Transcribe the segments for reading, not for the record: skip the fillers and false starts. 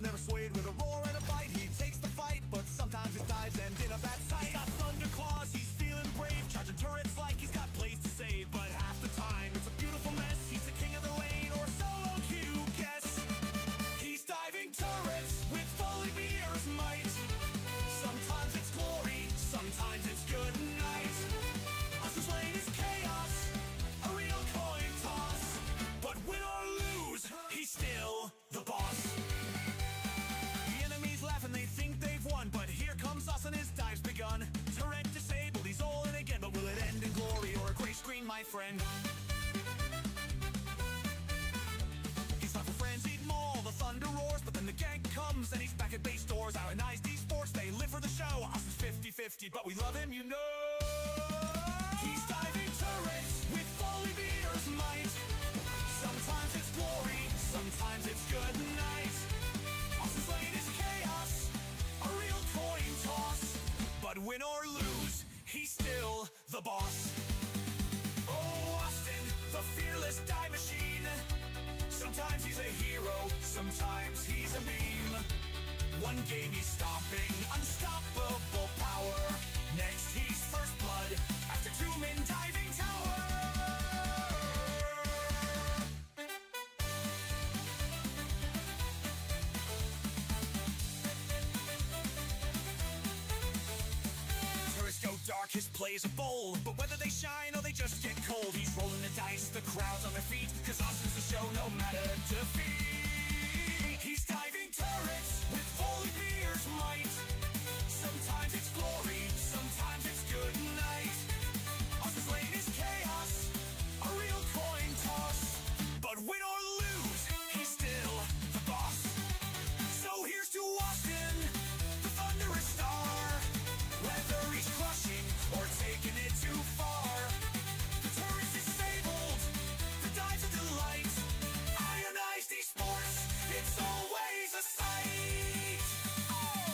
never swayed with a roar and a bite. He takes the fight, but sometimes his dives end in a bad sight. He's got thunder claws, he's feeling brave, charging turrets like he's got plays to save. But half the time, it's a beautiful mess. He's the king of the lane, or so you guess. He's diving turrets with fully beer's might. Sometimes it's glory, sometimes it's good night. Austin's lane is chaos, a real coin toss. But win or lose, he's still the boss. The enemies laugh and they think they've won, but here comes Austin, his dive's begun. Turret disabled, he's all in again, but will it end in glory or a gray screen, my friend? He's not for frenzied maul, the thunder roars, but then the gank comes and he's back at base doors. Ionized Esports, they live for the show. Austin's 50-50, but we love him, you know. He's diving turrets with fully beer's might. Sometimes it's glory, sometimes it's good night. Austin's lane is chaos, a real coin toss. But win or lose, he's still the boss. Oh, Austin, the fearless dive machine. Sometimes he's a hero, Sometimes he's a meme. One game he's stomping, unstoppable power. Next he's first blood, after two-man diving tower. Tourists go dark, his plays are bold, but whether they shine or they just get cold, he's rolling the dice, the crowd's on their feet, cause Austin's the show no matter defeat. He's diving turrets with holy beer's might. Sometimes it's glory, sometimes it's good night. Austin's lane is chaos, a real coin toss, but win or lose, he's still the boss. So here's to Austin, the thunderous star. Whether he's crushing or taking it too far, the tourist is fabled, the dive's a delight. Ionized Esports, it's always a sight. Oh!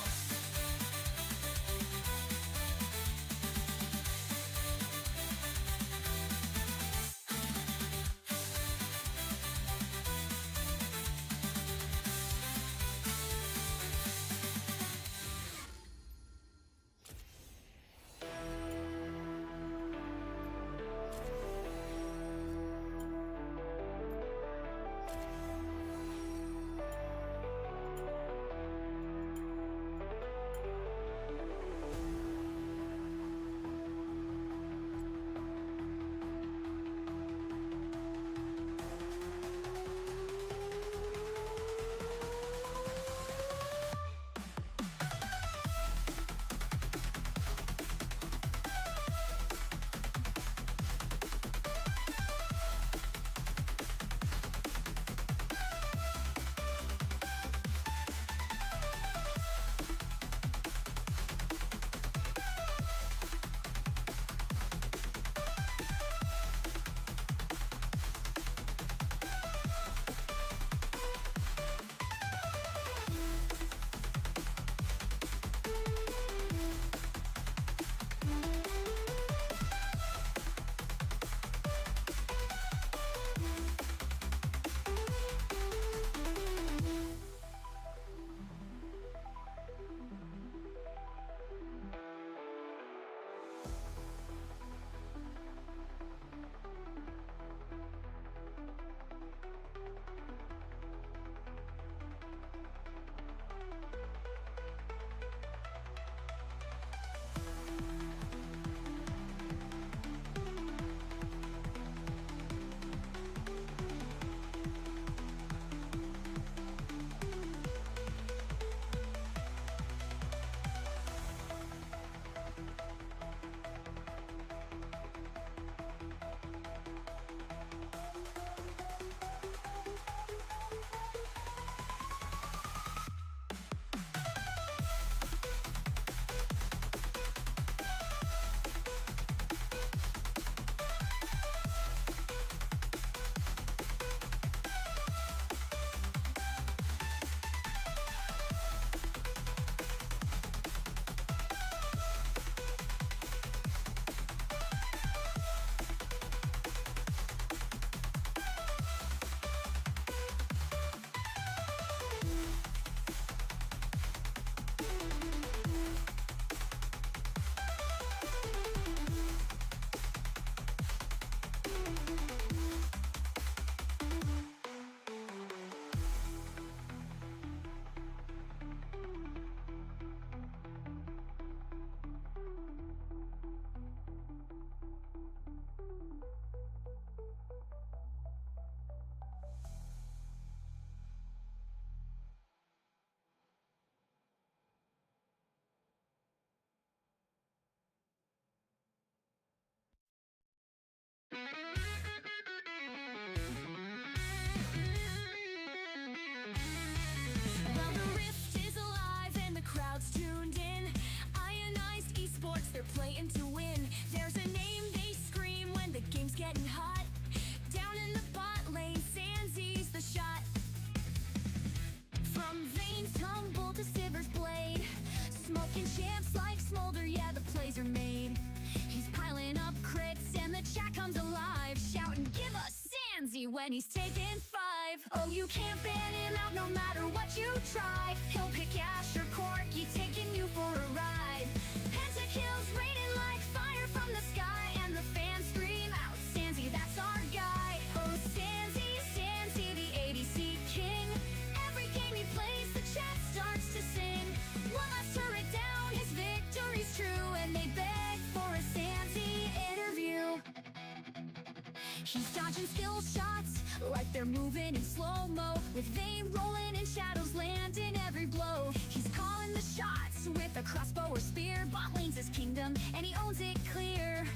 When he's taking 5. alive. Oh, you can't ban him out no matter what you try. He'll pick Ash or Corky, taking you for a ride. Pentakills raining like fire from the sky, and the fans scream out, Sanzi, that's our guy. Oh, Sanzi, Sanzi, the ADC king. Every game he plays, the chat starts to sing. One last turret down, his victory's true, and they beg for a Sanzi interview. He's dodging skill shots like they're moving in slow-mo, with Vayne rolling and shadows landing every blow. He's calling the shots with a crossbow or spear. Bot lane's his kingdom, and he owns it clear.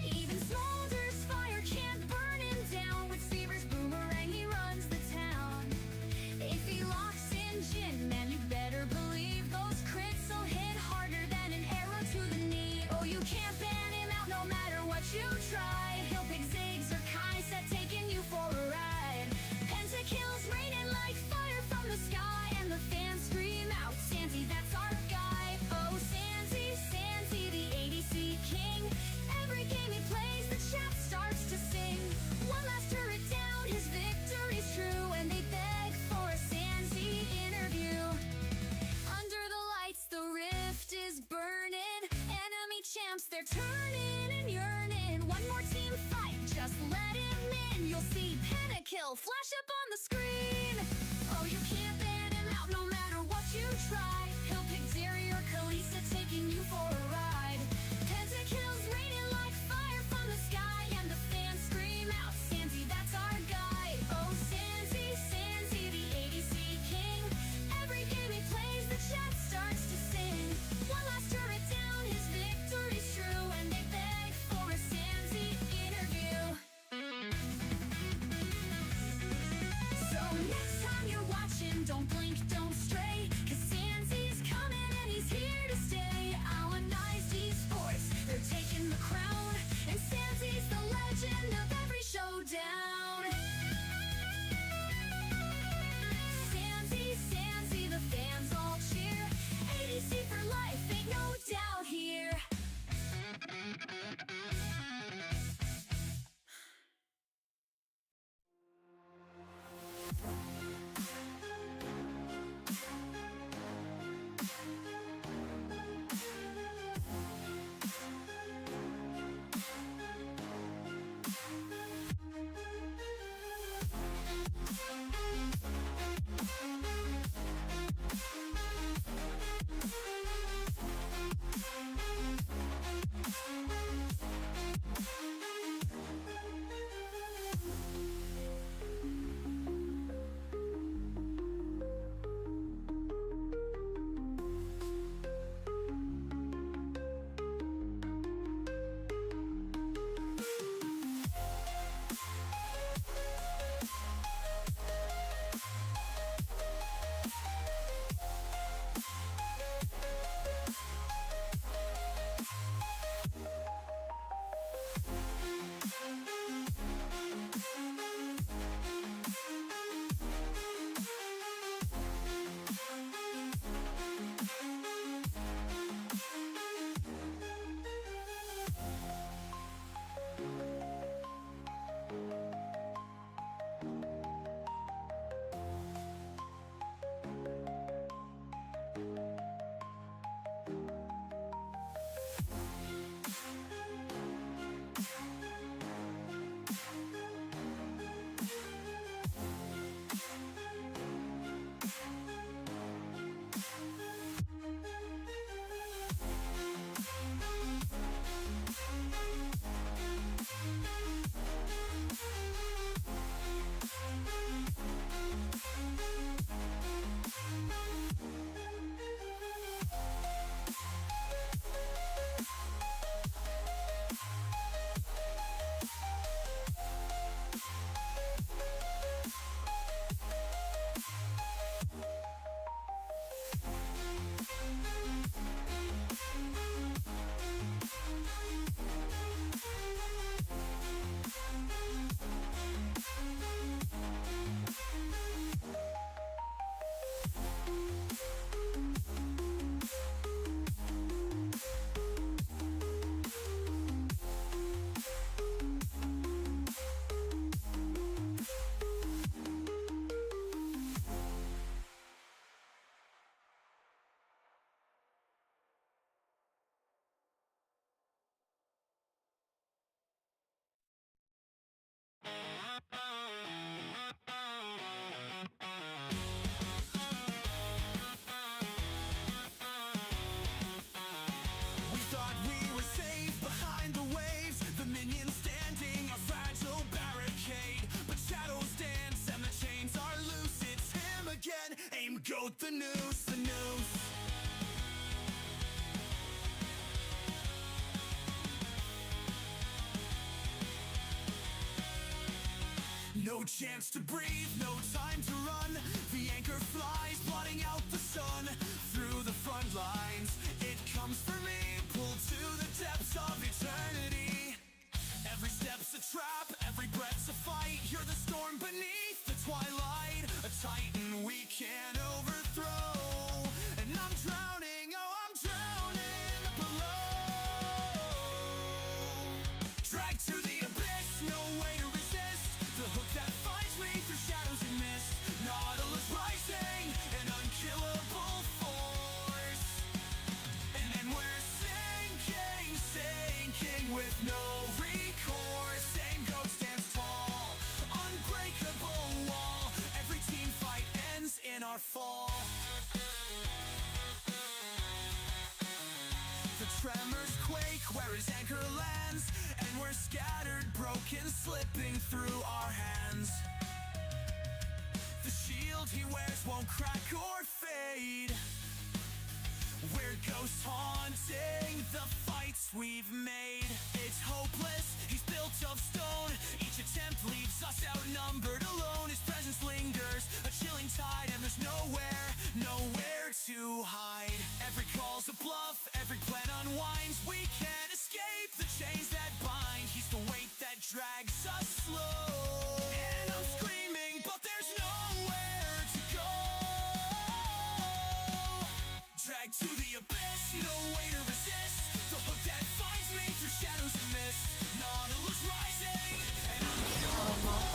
Even Smolder's fire can't burn him down. With Seaver's boomerang, he runs the town. If he locks in Jhin, man, you better believe those crits will hit harder than an arrow to the knee. Oh, you can't ban him out no matter what you try. He'll pick Ziggs or Kai'Sa, taking you for a ride. Pentakills raining like fire from the sky, and the fans scream out, Sanzi, that's our guy. Oh, Sanzi, Sanzi, the ADC king. Every game he plays, the chat starts to sing. One last turret down, his victory's true, and they beg for a Sanzi interview. Under the lights, the rift is burning. Enemy champs, they're turning and yearning. One more team fight, just let him in. You'll see Pentakill flash up on the screen. Oh, you can't ban him out no matter what you try. He'll pick Zeri or Kalista, taking you for a ride. Pentakills raining like fire from the sky, and the fans scream out, Sanzi, that's our guy. Oh, Sanzi, Sanzi, the ADC king. Every game he plays, the chat starts to sing. One last turret down, his victory's true, and they beg for a Sanzi interview. So goat, the noose, the noose. No chance to breathe, no time to run. The anchor flies, blotting out the sun. Through the front lines, it comes for me. Pulled to the depths of eternity. Every step's a trap, every breath's a fight. You're the storm beneath the twilight, a titan we can't overthrow. And I'm drowning, oh I'm drowning below. Dragged to the abyss, no way to resist. The hook that finds me through shadows and mist. Nautilus rising, an unkillable force. And then we're sinking, sinking with no recourse. Same goat stands tall, unbreakable wall. Every team fight ends in our fall. The tremors quake where his anchor lands, and we're scattered, broken, slipping through our hands. The shield he wears won't crack or fade. We're ghost haunting the fights we've made. It's hopeless, he's built of stone. Each attempt leaves us outnumbered, alone. His presence lingers, a chilling tide, and there's nowhere, nowhere to hide. Every call's a bluff, every plan unwinds. We can't escape the chains that bind. He's the weight that drags us slow. And I'm screaming, but there's nowhere to go. Dragged to the abyss, no way to resist. The hook that finds me through shadows and mist. Nautilus rising, and unkillable.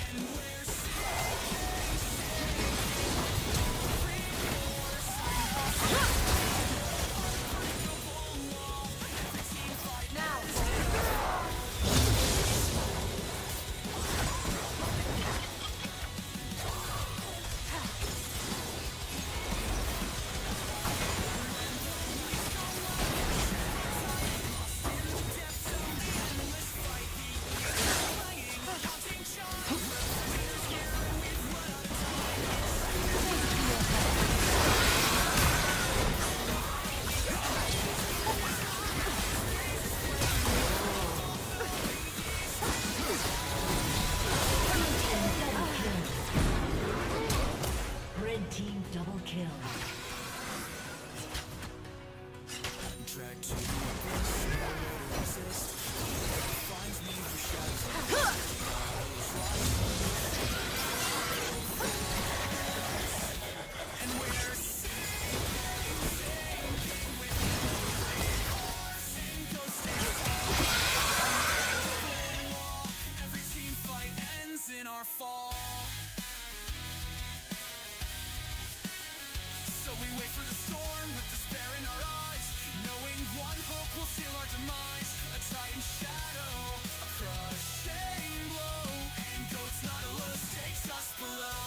And we're sinking, sinking. Remorse, unbreakable wall. Every team fight now. Red team double kill. Dragged to the abyss, nowhere to resist. Finds me through shadows. And we're sinking, sinking with no recourse. And ghost stands tall. Every team fight ends in our fall. So we wait for the storm with despair in our eyes, knowing one hope will seal our demise. A titan shadow, a crushing blow, and goat's Nautilus takes us below.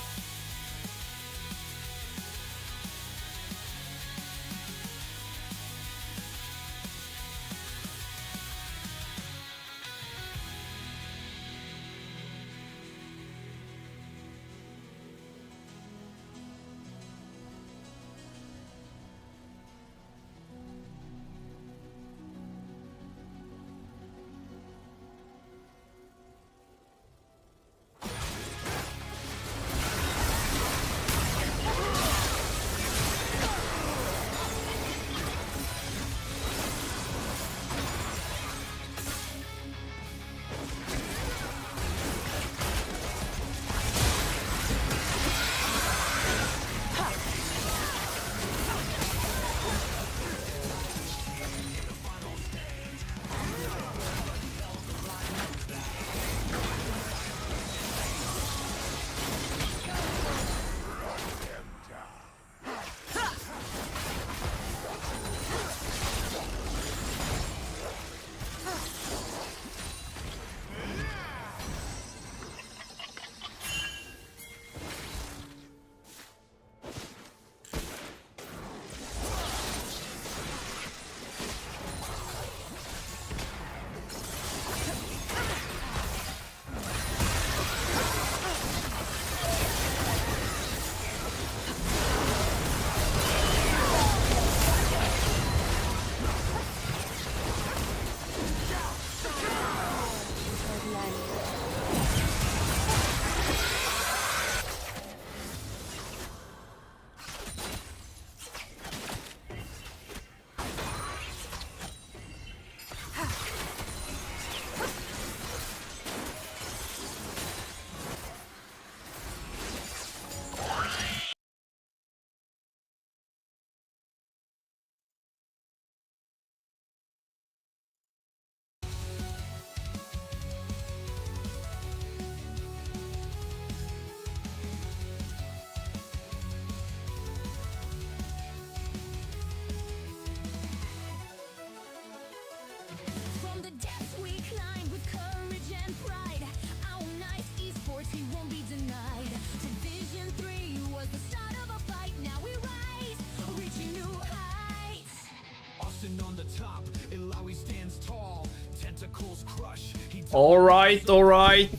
All right, all right.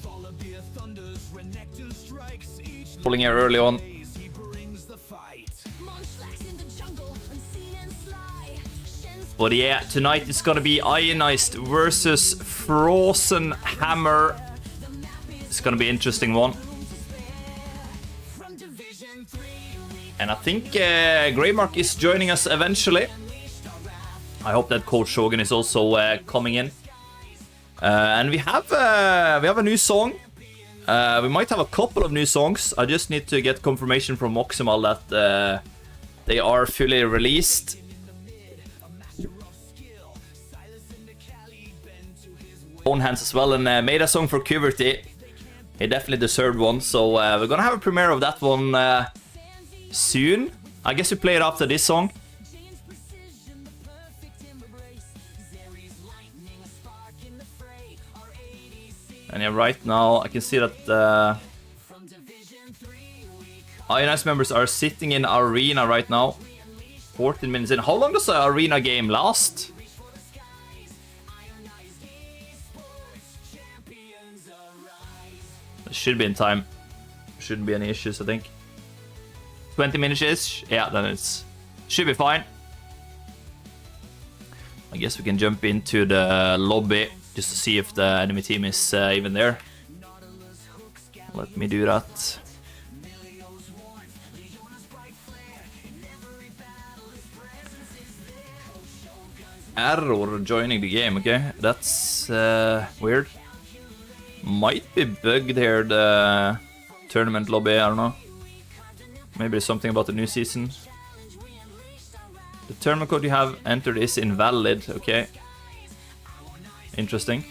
Pulling here early on. But yeah, tonight it's gonna be Ionized versus Fråsen Hammar. It's gonna be an interesting one. And I think Greymark is joining us eventually. I hope that Coach Shogun is also coming in. And we have a new song. We might have a couple of new songs. I just need to get confirmation from Moximal that they are fully released. Own hands as well, and made a song for Kuverty. He definitely deserved one, so we're gonna have a premiere of that one soon. I guess we play it after this song. And yeah, right now I can see that Ionized members are sitting in arena right now. 14 minutes in. How long does the arena game last? It should be in time. Shouldn't be any issues, I think. 20 minutes-ish? Yeah, then it's should be fine. I guess we can jump into the lobby just to see if the enemy team is even there. Let me do that. Error joining the game, okay? That's weird. Might be bugged here, the tournament lobby, I don't know. Maybe it's something about the new season. The tournament code you have entered is invalid, okay. Interesting.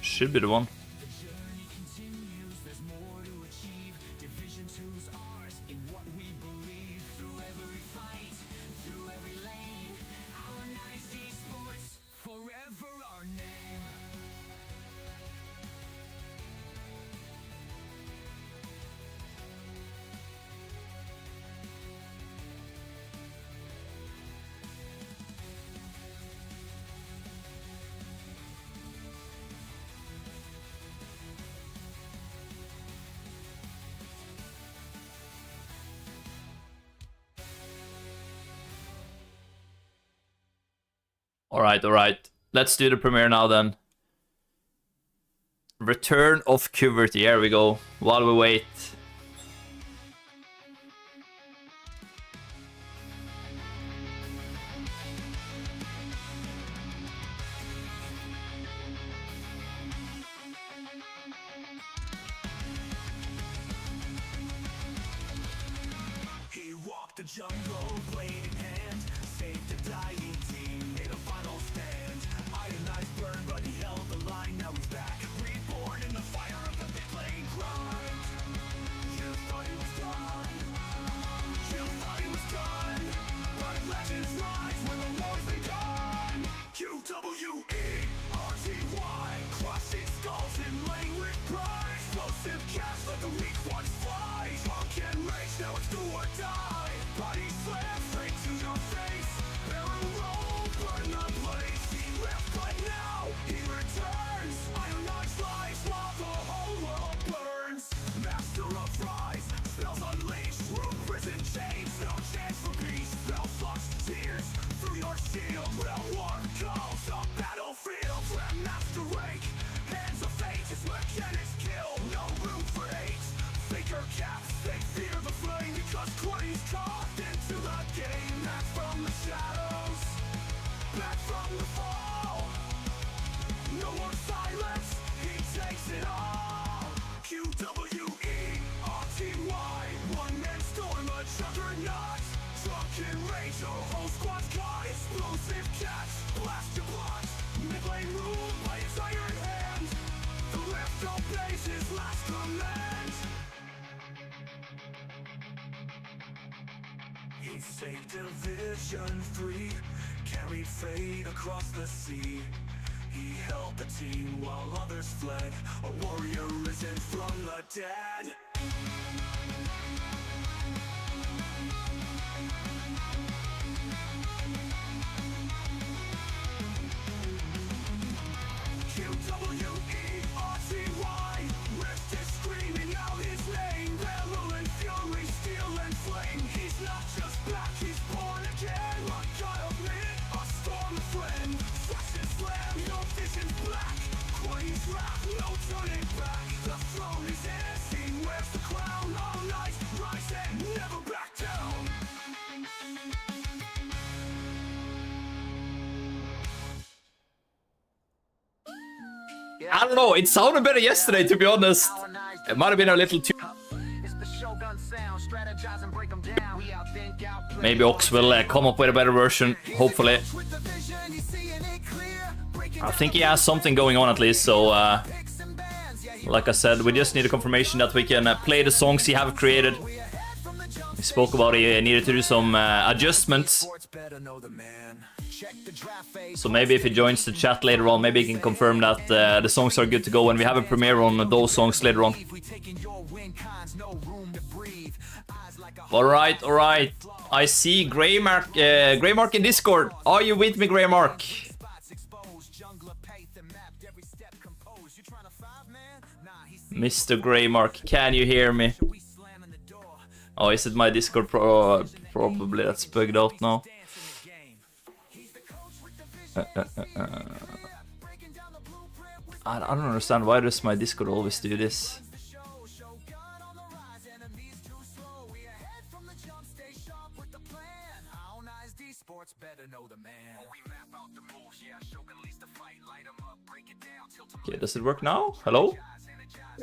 Should be the one. All right. Let's do the premiere now then. Return of Kuverty. Here we go. While we wait. He walked the jungle, blade in hand, saved a dying team, made a final stand. Ionized burned, but he held the line. Now he's back, reborn in the fire of the mid-lane grind. You thought he was done. You thought he was done. But legends rise when the war's begun. QWE-RTY, crushing skulls and laying with pride. Explosive cast let the weak ones fly. Drunk and rage, now it's do or die. Body slam straight to your face. Barrel roll, burn the place. He left, but now he returns. Ionized lives while the whole world burns. Master of rise, spells unleashed. Room prison chains, no chance for peace. Spell flux, tears through your shield. Realm war calls a battlefield. Grandmaster rake, hands of fate is mechanics kill. No room for hate. Faker caps, they fear the flame because Quay's caught into the game. Back from the shadows, back from the fall. No more silence, he takes it all. QWE-RTY, one man storm, a juggernaut. Drunken rage, our whole squad's caught. Explosive catch, blast your blood. Mid-lane ruled by his iron hand. The rift obeys his last command. He saved Division 3, carried fate across the sea. He held the team while others fled, a warrior risen from the dead. I don't know. It sounded better yesterday, to be honest. It might have been a little too... Maybe Ox will come up with a better version, hopefully. I think he has something going on at least, so... like I said, we just need a confirmation that we can play the songs he have created. We spoke about he needed to do some adjustments. So maybe if he joins the chat later on, maybe he can confirm that the songs are good to go when we have a premiere on those songs later on. Alright, alright. I see Greymark, Greymark in Discord. Are you with me, Greymark? Mr. Greymark, can you hear me? Oh, is it my Discord probably that's bugged out now? I don't understand, why does my Discord always do this? Okay, does it work now? Hello?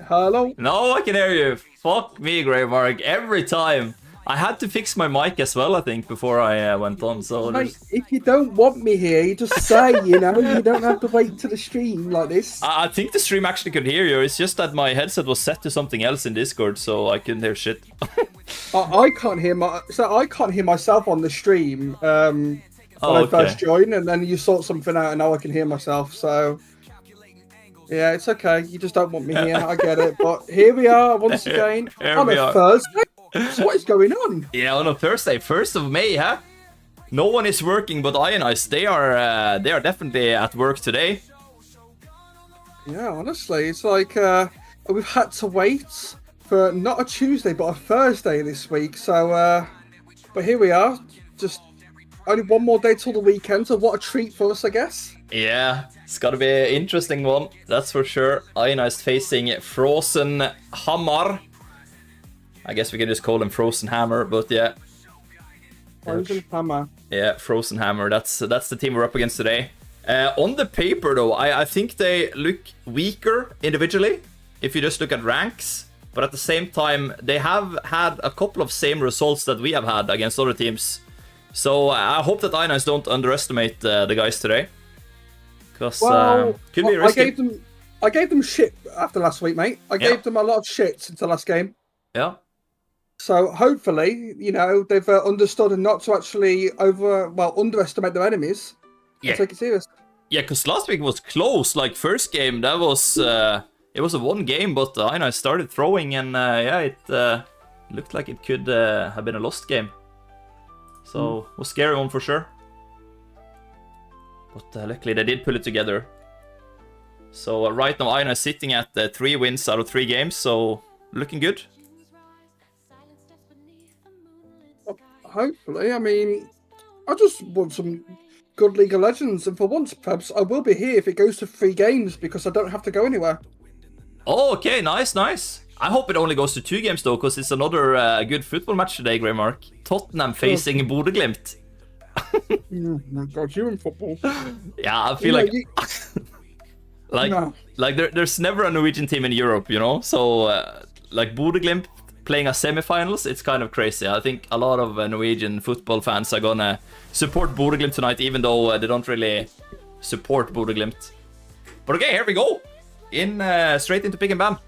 Hello? No, I can hear you. Fuck me, Greymark. Every time. I had to fix my mic as well, I think, before I went on. So Mate, if you don't want me here, you just say, you know, you don't have to wait to the stream like this. I think the stream actually could hear you. It's just that my headset was set to something else in Discord, so I couldn't hear shit. I can't hear I can't hear myself on the stream when I first joined, and then you sort something out, and now I can hear myself. So yeah, it's okay. You just don't want me here. I get it, but here we are once again on a Thursday. So what is going on? Yeah, on a Thursday, 1st of May, huh? No one is working, but Ionized, they are definitely at work today. Yeah, honestly, it's like we've had to wait for not a Tuesday but a Thursday this week. So, but here we are. Just only one more day till the weekend. So what a treat for us, I guess. Yeah, it's gotta be an interesting one, that's for sure. Ionized facing Fråsen Hammar. I guess we can just call him Frozen Hammer, but yeah. Frozen Hammer. Yeah, Frozen Hammer. That's the team we're up against today. On the paper, though, I think they look weaker individually, if you just look at ranks. But at the same time, they have had a couple of same results that we have had against other teams. So I hope that Ionized don't underestimate the guys today. Because could be risky. I gave them shit after last week, mate. I gave them a lot of shit since the last game. Yeah. So hopefully, you know, they've understood and not to actually underestimate their enemies. Yeah. Take it serious. Yeah, because last week was close. Like, first game, that was... it was a one game, but Ionized started throwing, and yeah, it looked like it could have been a lost game. So, it was a scary one for sure. But luckily, they did pull it together. So, right now, Ionized sitting at 3 wins out of 3 games, so looking good. Hopefully, I mean, I just want some good League of Legends, and for once, perhaps, I will be here if it goes to 3 games, because I don't have to go anywhere. Oh, okay, nice, nice. I hope it only goes to 2 games, though, because it's another good football match today, Greymark. Tottenham facing BO3. God, you in football. Yeah, I feel like there's never a Norwegian team in Europe, you know? So, like, BO3 playing a semi-finals, it's kind of crazy. I think a lot of Norwegian football fans are gonna support BO3 tonight, even though they don't really support BO3. But okay, here we go. Straight into pick and bam.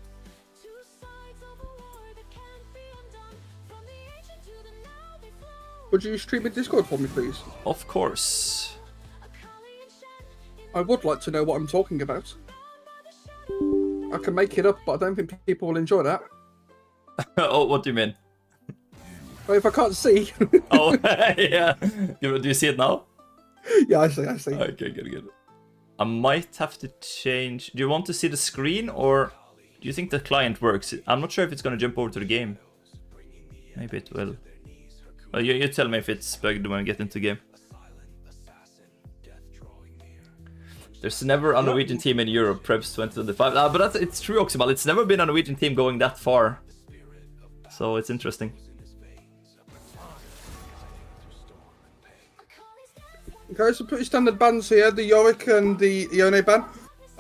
Would you stream in Discord for me, please? Of course. I would like to know what I'm talking about. I can make it up, but I don't think people will enjoy that. Oh, what do you mean? Well, if I can't see. Oh, yeah. Do you see it now? Yeah, I see. Okay, good. I might have to change. Do you want to see the screen, or do you think the client works? I'm not sure if it's going to jump over to the game. Maybe it will. Well, you tell me if it's bugged when we get into the game. There's never a Norwegian team in Europe, Preps 2025. But it's true, Oximal. It's never been a Norwegian team going that far. So it's interesting. Okay, so pretty standard bans here. The Yorick and the Ione ban.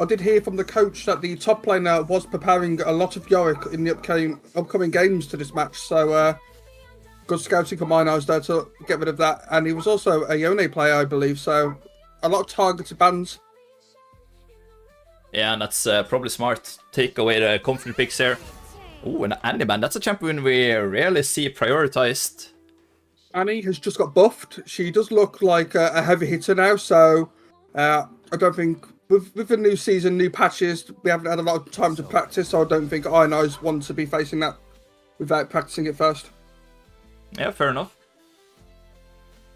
I did hear from the coach that the top laner was preparing a lot of Yorick in the upcoming games to this match. So good scouting from Ionized there to get rid of that. And he was also a Yone player, I believe. So a lot of targeted bans. Yeah, and that's probably smart. Take away the confident picks here. Oh, and Annie, man, that's a champion we rarely see prioritized. Annie has just got buffed. She does look like a heavy hitter now. So I don't think with the new season, new patches, we haven't had a lot of time to practice. So I don't think Ionized want to be facing that without practicing it first. Yeah, fair enough.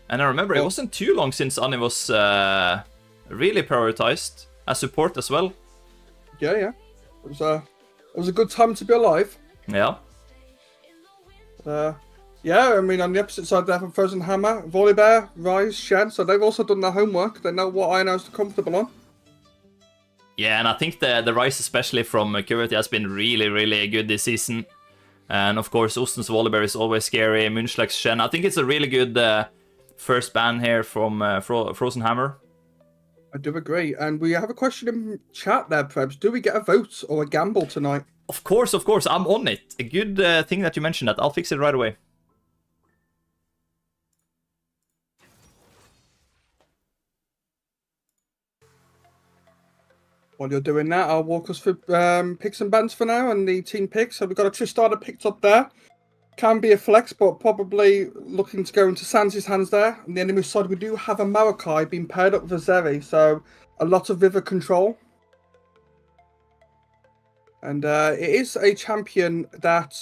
And I remember it wasn't too long since Annie was really prioritized as support as well. Yeah. It was a good time to be alive. Yeah. Yeah, I mean, on the opposite side there from Fråsen, Hammar, Volibear, Rise, Shen, so they've also done their homework. They know what Ionized are comfortable on. Yeah, and I think the rise, especially from Curity, has been really, really good this season. And of course, Osten's Volibear is always scary. Munchlax's Shen. I think it's a really good first ban here from Fråsen Hammar. I do agree. And we have a question in chat there, Prebz. Do we get a vote or a gamble tonight? Of course. I'm on it. A good thing that you mentioned that. I'll fix it right away. While you're doing that, I'll walk us through picks and bans for now and the team picks. So we've got a Tristana picked up there. Can be a flex, but probably looking to go into Sans' hands there. On the enemy side, we do have a Maokai being paired up with a Zeri, so a lot of Viver control. And it is a champion that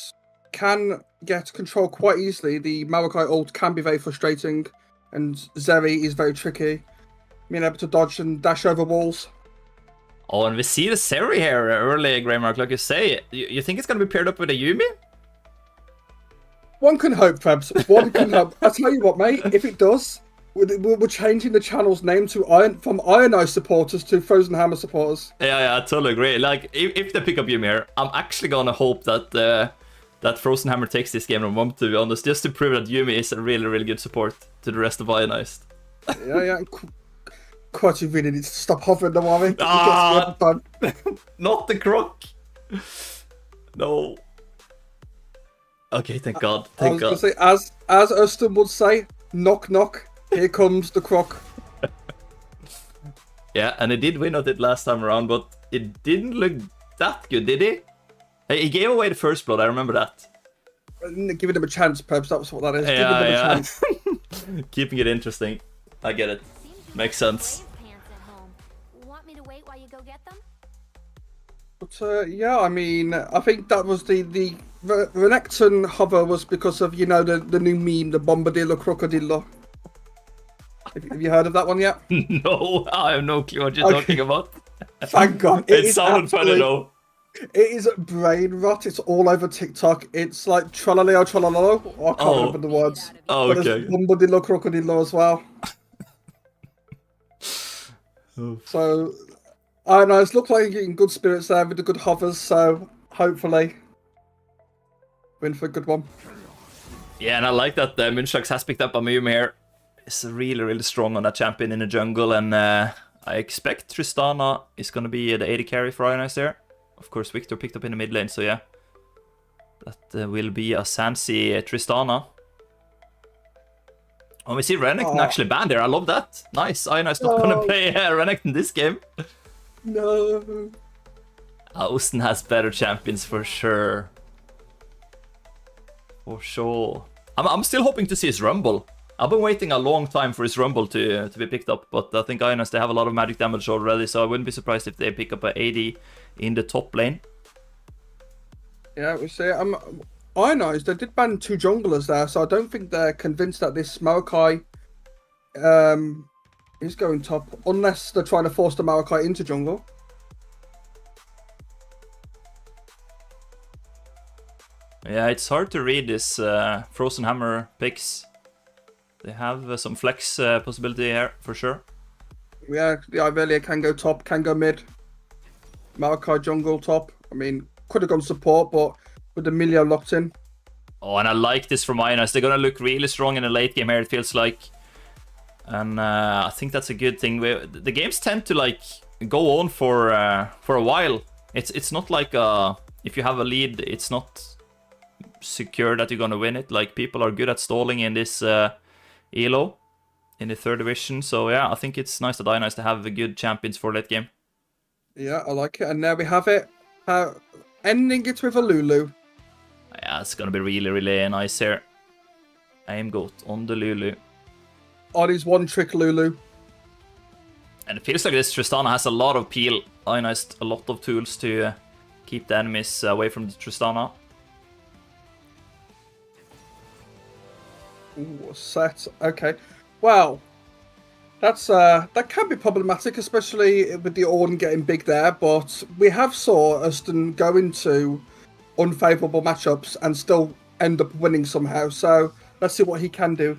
can get control quite easily. The Maokai ult can be very frustrating, and Zeri is very tricky, being able to dodge and dash over walls. Oh, and we see the Zeri here early, Greymark, like you say. You think it's going to be paired up with a Yuumi? One can hope, Prebz. One can hope. I tell you what, mate. If it does, we're changing the channel's name to from Ionized supporters to Frozen Hammer supporters. Yeah, I totally agree. Like, if they pick up Yuumi here, I'm actually gonna hope that that Frozen Hammer takes this game from to be honest, just to prove that Yuumi is a really, really good support to the rest of Ionized. Yeah. Quite, you really need to stop hovering, don't worry. Not the croc. No. Okay, thank God. Thank God. I was going to say, as Uston would say, knock knock, here comes the croc. Yeah, and he did win at it last time around, but it didn't look that good, did he? He gave away the first blood, I remember that. Giving him a chance, Prebz, that's what that is. Yeah, Giving him a chance. Keeping it interesting. I get it. Makes sense. Want me to wait while you go get them? But yeah, I mean, I think that was the Renekton hover was because of, you know, the new meme, the Bombadillo Crocodillo. Have you heard of that one yet? No, I have no clue what you're talking about. Thank God. It sounded funny though. It is brain rot. It's all over TikTok. It's like tralaleo tralalelo. I can't remember the words. Oh, but okay. there's Bombadillo Crocodillo as well. So, I know it's looked like you're in good spirits there with the good hovers. So hopefully, win for a good one. Yeah, and I like that Munchlax has picked up a Mayumi here. It's really, really strong on that champion in the jungle, and I expect Tristana is going to be the AD carry for Ionized there. Of course, Victor picked up in the mid lane, so yeah. That will be a Sansy Tristana. Oh, we see Renekton actually banned there. I love that. Nice. Ionized not going to play Renekton this game. No. Osten has better champions for sure. For sure. I'm still hoping to see his Rumble. I've been waiting a long time for his Rumble to be picked up, but I think Ionized, they have a lot of magic damage already, so I wouldn't be surprised if they pick up an AD in the top lane. Yeah, we see. Ionized, they did ban 2 junglers there, so I don't think they're convinced that this Maokai is going top, unless they're trying to force the Maokai into jungle. Yeah, it's hard to read this Frozen Hammer picks. They have some flex possibility here, for sure. Yeah, the Irelia can go top, can go mid. Maokai jungle top. I mean, could have gone support, but with the Milio locked in. Oh, and I like this from Ionized. They're going to look really strong in the late game here, it feels like. And I think that's a good thing. The games tend to like go on for a while. It's not like if you have a lead, it's not secure that you're gonna win it. Like, people are good at stalling in this ELO in the 3rd division. So yeah, I think it's nice that Ionized to have good champions for late game. Yeah, I like it. And there we have it. Ending it with a Lulu. Yeah, it's gonna be really, really nice here. Aim goat on the Lulu. On his one-trick Lulu. And it feels like this Tristana has a lot of peel. Ionized a lot of tools to keep the enemies away from the Tristana. Ooh, set. Okay. Well, that can be problematic, especially with the Orn getting big there. But we have saw Uston go into unfavourable matchups and still end up winning somehow. So let's see what he can do.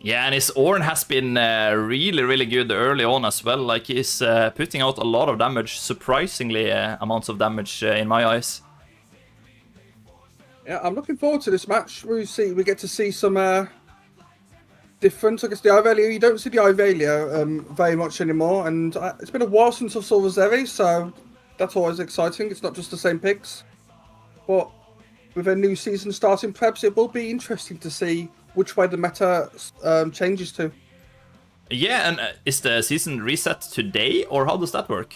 Yeah, and his Orn has been really, really good early on as well. Like, he's putting out a lot of damage, surprisingly amounts of damage in my eyes. Yeah, I'm looking forward to this match. We get to see some different. I guess the Ivalio, you don't see the Ivalio very much anymore, and it's been a while since I saw the Zeri, so that's always exciting. It's not just the same picks, but with a new season starting, perhaps it will be interesting to see which way the meta changes to. Yeah, and is the season reset today, or how does that work?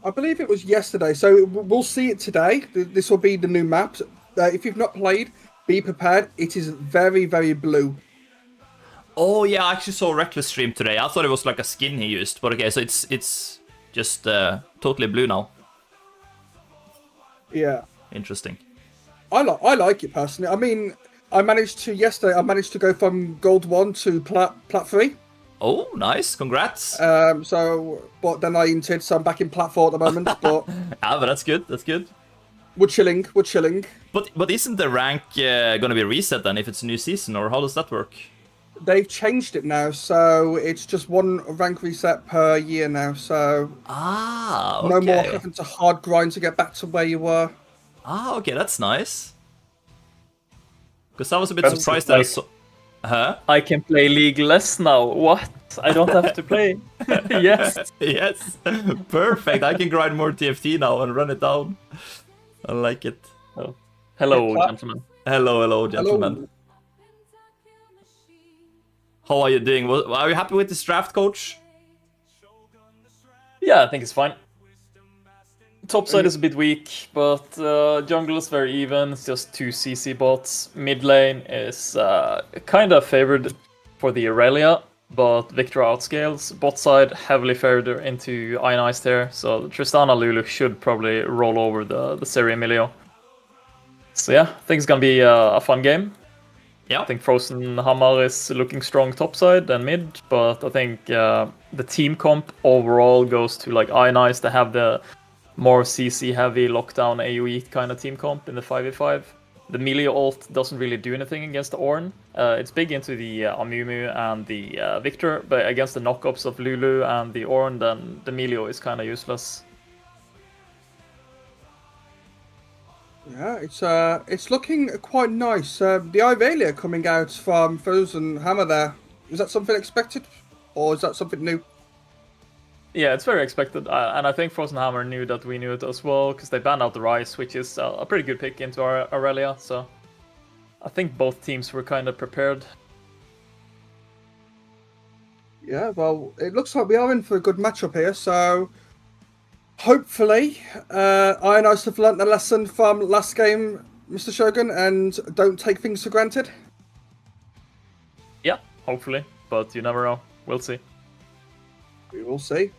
I believe it was yesterday, so we'll see it today. This will be the new map. If you've not played, be prepared. It is very, very blue. Oh yeah, I actually saw Reckless stream today. I thought it was like a skin he used, but okay, so it's just totally blue now. Yeah. Interesting. I like it personally. I mean, I managed to go from gold 1 to plat 3. Oh, nice! Congrats. But then I inted, so I'm back in plat 4 at the moment. But but that's good. That's good. We're chilling. But isn't the rank gonna be reset then if it's a new season, or how does that work? They've changed it now, so it's just one rank reset per year now. So okay. No more having to hard grind to get back to where you were. Okay, that's nice. Because I was a bit surprised that I saw... Huh? I can play League less now. What? I don't have to play. Yes. Yes. Perfect. I can grind more TFT now and run it down. I like it. Oh. Hello, gentlemen. Hello, gentlemen. Hello. How are you doing? Are you happy with this draft, coach? Yeah, I think it's fine. Top side is a bit weak, but jungle is very even. It's just 2 CC bots. Mid lane is kind of favored for the Aurelia, but Victor outscales. Bot side heavily favored into Ionized here, so Tristana Lulu should probably roll over the Seri Emilio. So yeah, I think it's gonna be a fun game. Yeah. I think Fråsen Hammar is looking strong topside and mid, but I think the team comp overall goes to like Ionized to have the more CC heavy lockdown AoE kind of team comp in the 5v5. The melee ult doesn't really do anything against the Ornn. It's big into the Amumu and the Victor, but against the knockups of Lulu and the Ornn, then the melee is kind of useless. Yeah, it's looking quite nice. The Ivalia coming out from Fråsen Hammar there. Is that something expected, or is that something new? Yeah, it's very expected, and I think Fråsen Hammar knew that we knew it as well, because they banned out the Rise, which is a pretty good pick into our Aurelia, so I think both teams were kind of prepared. Yeah, well, it looks like we are in for a good matchup here, so hopefully Ionized have learnt the lesson from last game, Mr. Shogun, and don't take things for granted. Yeah, hopefully, but you never know. We'll see. We will see.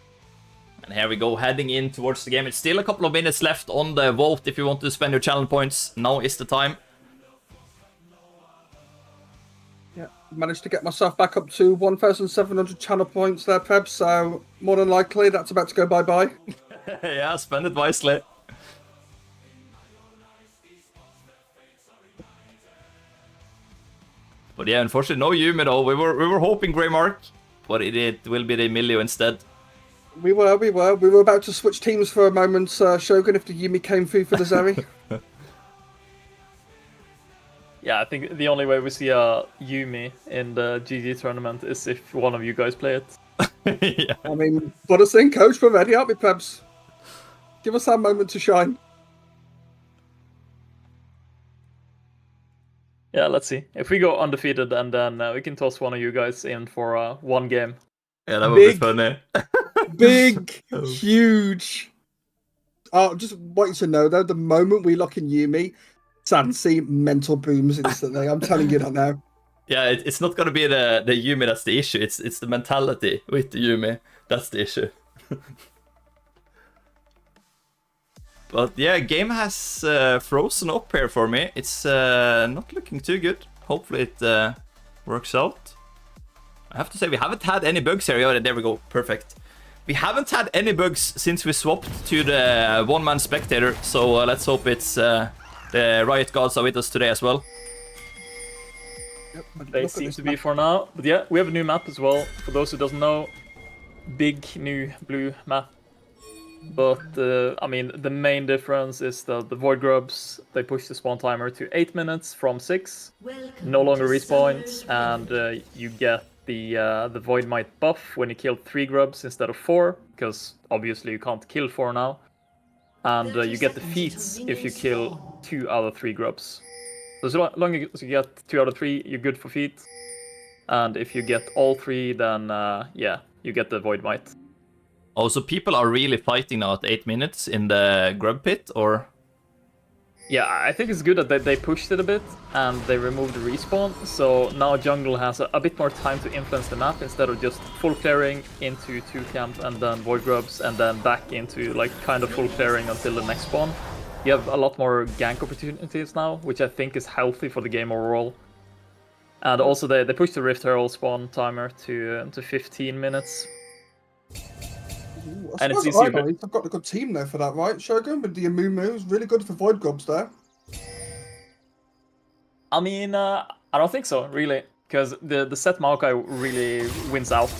And here we go, heading in towards the game. It's still a couple of minutes left on the vote if you want to spend your challenge points. Now is the time. Yeah, managed to get myself back up to 1,700 channel points there, Peb, so more than likely that's about to go bye-bye. Yeah, spend it wisely. But yeah, unfortunately, no Yumi though. We were hoping Grey Mark, but it will be the Emilio instead. We were about to switch teams for a moment, Shogun, if the Yumi came through for the Zeri. Yeah, I think the only way we see a Yumi in the GG tournament is if one of you guys play it. Yeah. I mean, put us in, coach. We're ready, aren't we, Pebs? Give us our moment to shine. Yeah, let's see. If we go undefeated, and then we can toss one of you guys in for one game. Yeah, that would be funny. Big, huge. Oh, just want you to know, though, the moment we lock in Yumi, Sansi mental booms instantly. I'm telling you that now. Yeah, it's not gonna be the Yumi that's the issue. It's the mentality with the Yumi that's the issue. But yeah, game has frozen up here for me. It's not looking too good. Hopefully it works out. I have to say we haven't had any bugs here. Yeah, there we go, perfect. We haven't had any bugs since we swapped to the one-man spectator. So let's hope it's the Riot Gods are with us today as well. Yep, They seem to be for now. But yeah, we have a new map as well. For those who doesn't know, big new blue map. But I mean, the main difference is that the Void Grubs, they push the spawn timer to 8 minutes from 6. No longer respawns, and you get the Void Might buff when you kill 3 grubs instead of 4, because obviously you can't kill 4 now. And you get the feats if you kill 2 out of 3 grubs. So as long as you get 2 out of 3, you're good for feet. And if you get all 3, then yeah, you get the Void Might. Oh, so people are really fighting now at 8 minutes in the grub pit, or? Yeah, I think it's good that they pushed it a bit and they removed the respawn. So now jungle has a bit more time to influence the map instead of just full clearing into 2 camp and then void grubs and then back into like kind of full clearing until the next spawn. You have a lot more gank opportunities now, which I think is healthy for the game overall. And also they pushed the Rift Herald spawn timer to 15 minutes. Ooh, And it's easier. easier. I've got a good team there for that, right? Shogun with the Amumu is really good for Void Grubs there. I mean, I don't think so, really, because the set Maokai really wins out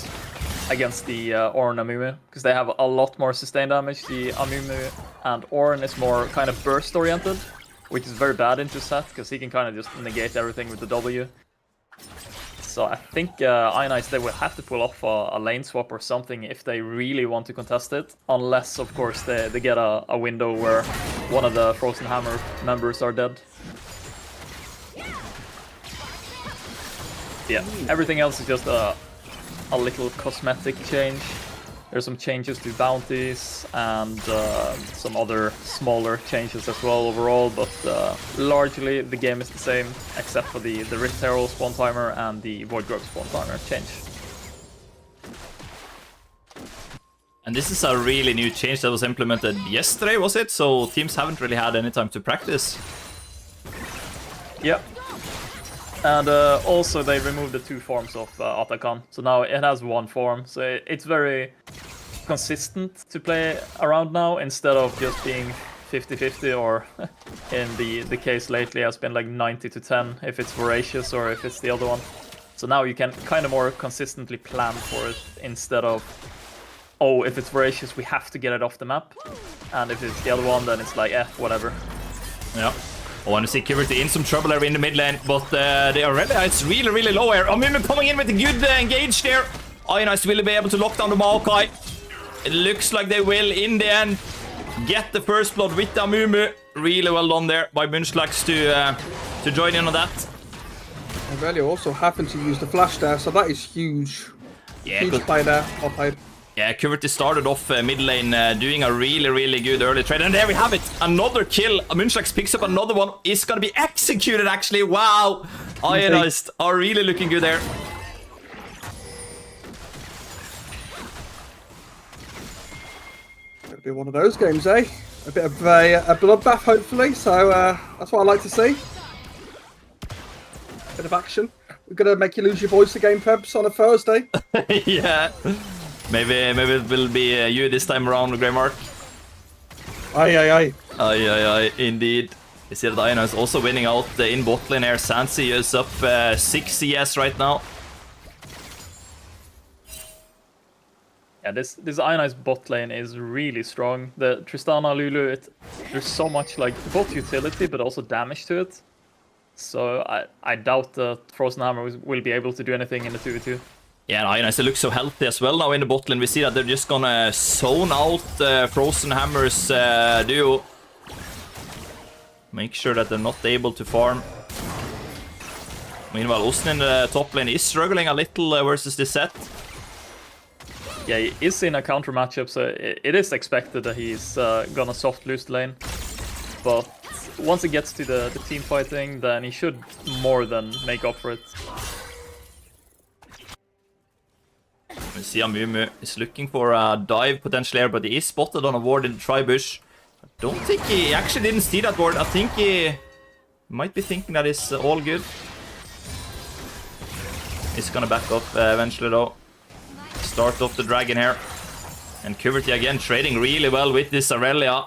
against the Ornn Amumu, because they have a lot more sustained damage. The Amumu and Ornn is more kind of burst oriented, which is very bad into set, because he can kind of just negate everything with the W. So I think Ionized, they will have to pull off a lane swap or something if they really want to contest it. Unless, of course, they get a window where one of the Frozen Hammer members are dead. Yeah, everything else is just a little cosmetic change. There's some changes to bounties and some other smaller changes as well overall, but largely the game is the same except for the Rift Herald spawn timer and the Void Grub spawn timer change. And this is a really new change that was implemented yesterday, was it? So teams haven't really had any time to practice. Yeah. And also they removed the 2 forms of Atakan, so now it has 1 form, so it's very consistent to play around now instead of just being 50-50 or in the case lately has been like 90-10 if it's Voracious or if it's the other one. So now you can kind of more consistently plan for it instead of, oh, if it's Voracious we have to get it off the map, and if it's the other one then it's like, whatever. Yeah. Oh, and security in some trouble there in the mid lane, but they are ready. It's really, really low here. Amumu coming in with a good engage there. Ionized will be able to lock down the Maokai. It looks like they will, in the end, get the first blood with the Amumu. Really well done there by Munchlax to join in on that. And really also happened to use the flash there, so that is huge. Yeah, Huge good. play there. Well played. Yeah, Curity started off mid lane doing a really, really good early trade. And there we have it. Another kill. Munchlax picks up another one. It's going to be executed, actually. Wow. Ionized are really looking good there. It'll be one of those games, eh? A bit of a bloodbath, hopefully. So that's what I like to see. Bit of action. We're going to make you lose your voice again, Pebs, on a Thursday. Yeah. Maybe it will be you this time around, Greymark. Aye. Aye, indeed. You see that Ionized is also winning out in bot lane here. Sansi is up 6 CS right now. Yeah, this Ionized bot lane is really strong. The Tristana Lulu, there's so much like both utility but also damage to it. So I doubt that Frozen Hammer will be able to do anything in the 2v2. Yeah, and Ionized, they look so healthy as well now in the bot lane. We see that they're just gonna zone out Fråsen Hammer's duo. Make sure that they're not able to farm. Meanwhile, Osten in the top lane is struggling a little versus this set. Yeah, he is in a counter matchup, so it is expected that he's gonna soft lose the lane. But once it gets to the team fighting, then he should more than make up for it. We see Amumu is looking for a dive potential here, but he is spotted on a ward in the tri-bush. I don't think he actually didn't see that ward. I think he might be thinking that it's all good. He's gonna back up eventually though. Start off the dragon here. And Kuverty again trading really well with this Aurelia.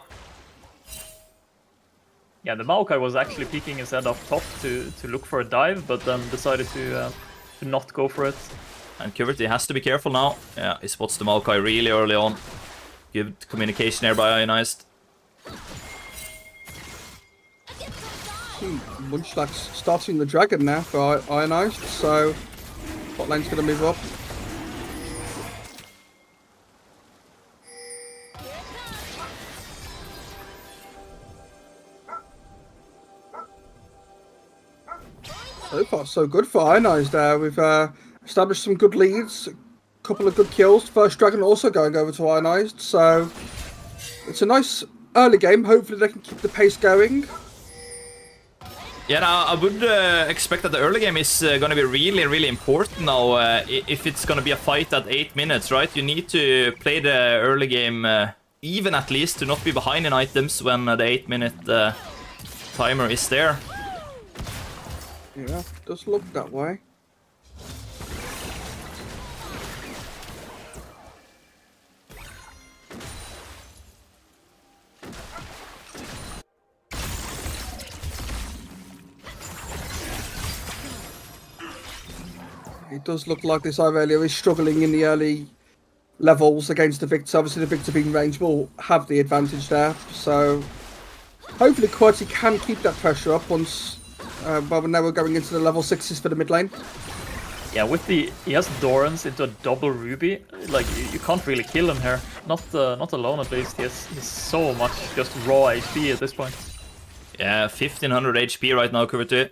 Yeah, the Maokai was actually peeking his head up top to look for a dive, but then decided to not go for it. And Kuverty has to be careful now. Yeah, he spots the Maokai really early on. Good communication here by Ionized. Munchlax starting the dragon now for Ionized, so bot lane's going to move up. So far, so good for Ionized there. We've established some good leads, a couple of good kills. First dragon also going over to Ionized, so it's a nice early game. Hopefully they can keep the pace going. Yeah, now I would expect that the early game is going to be really, really important now. If it's going to be a fight at 8 minutes, right? You need to play the early game even at least to not be behind in items when the 8-minute timer is there. Yeah, it does look that way. It does look like this Aurelia is struggling in the early levels against the Victor. Obviously the Victor being range will have the advantage there, so hopefully QWERTY can keep that pressure up once but now we're going into the level 6s for the mid lane. Yeah, with he has Dorans into a double Ruby. Like you can't really kill him here. Not alone at least. He's so much just raw HP at this point. Yeah, 1500 HP right now, Kuverty.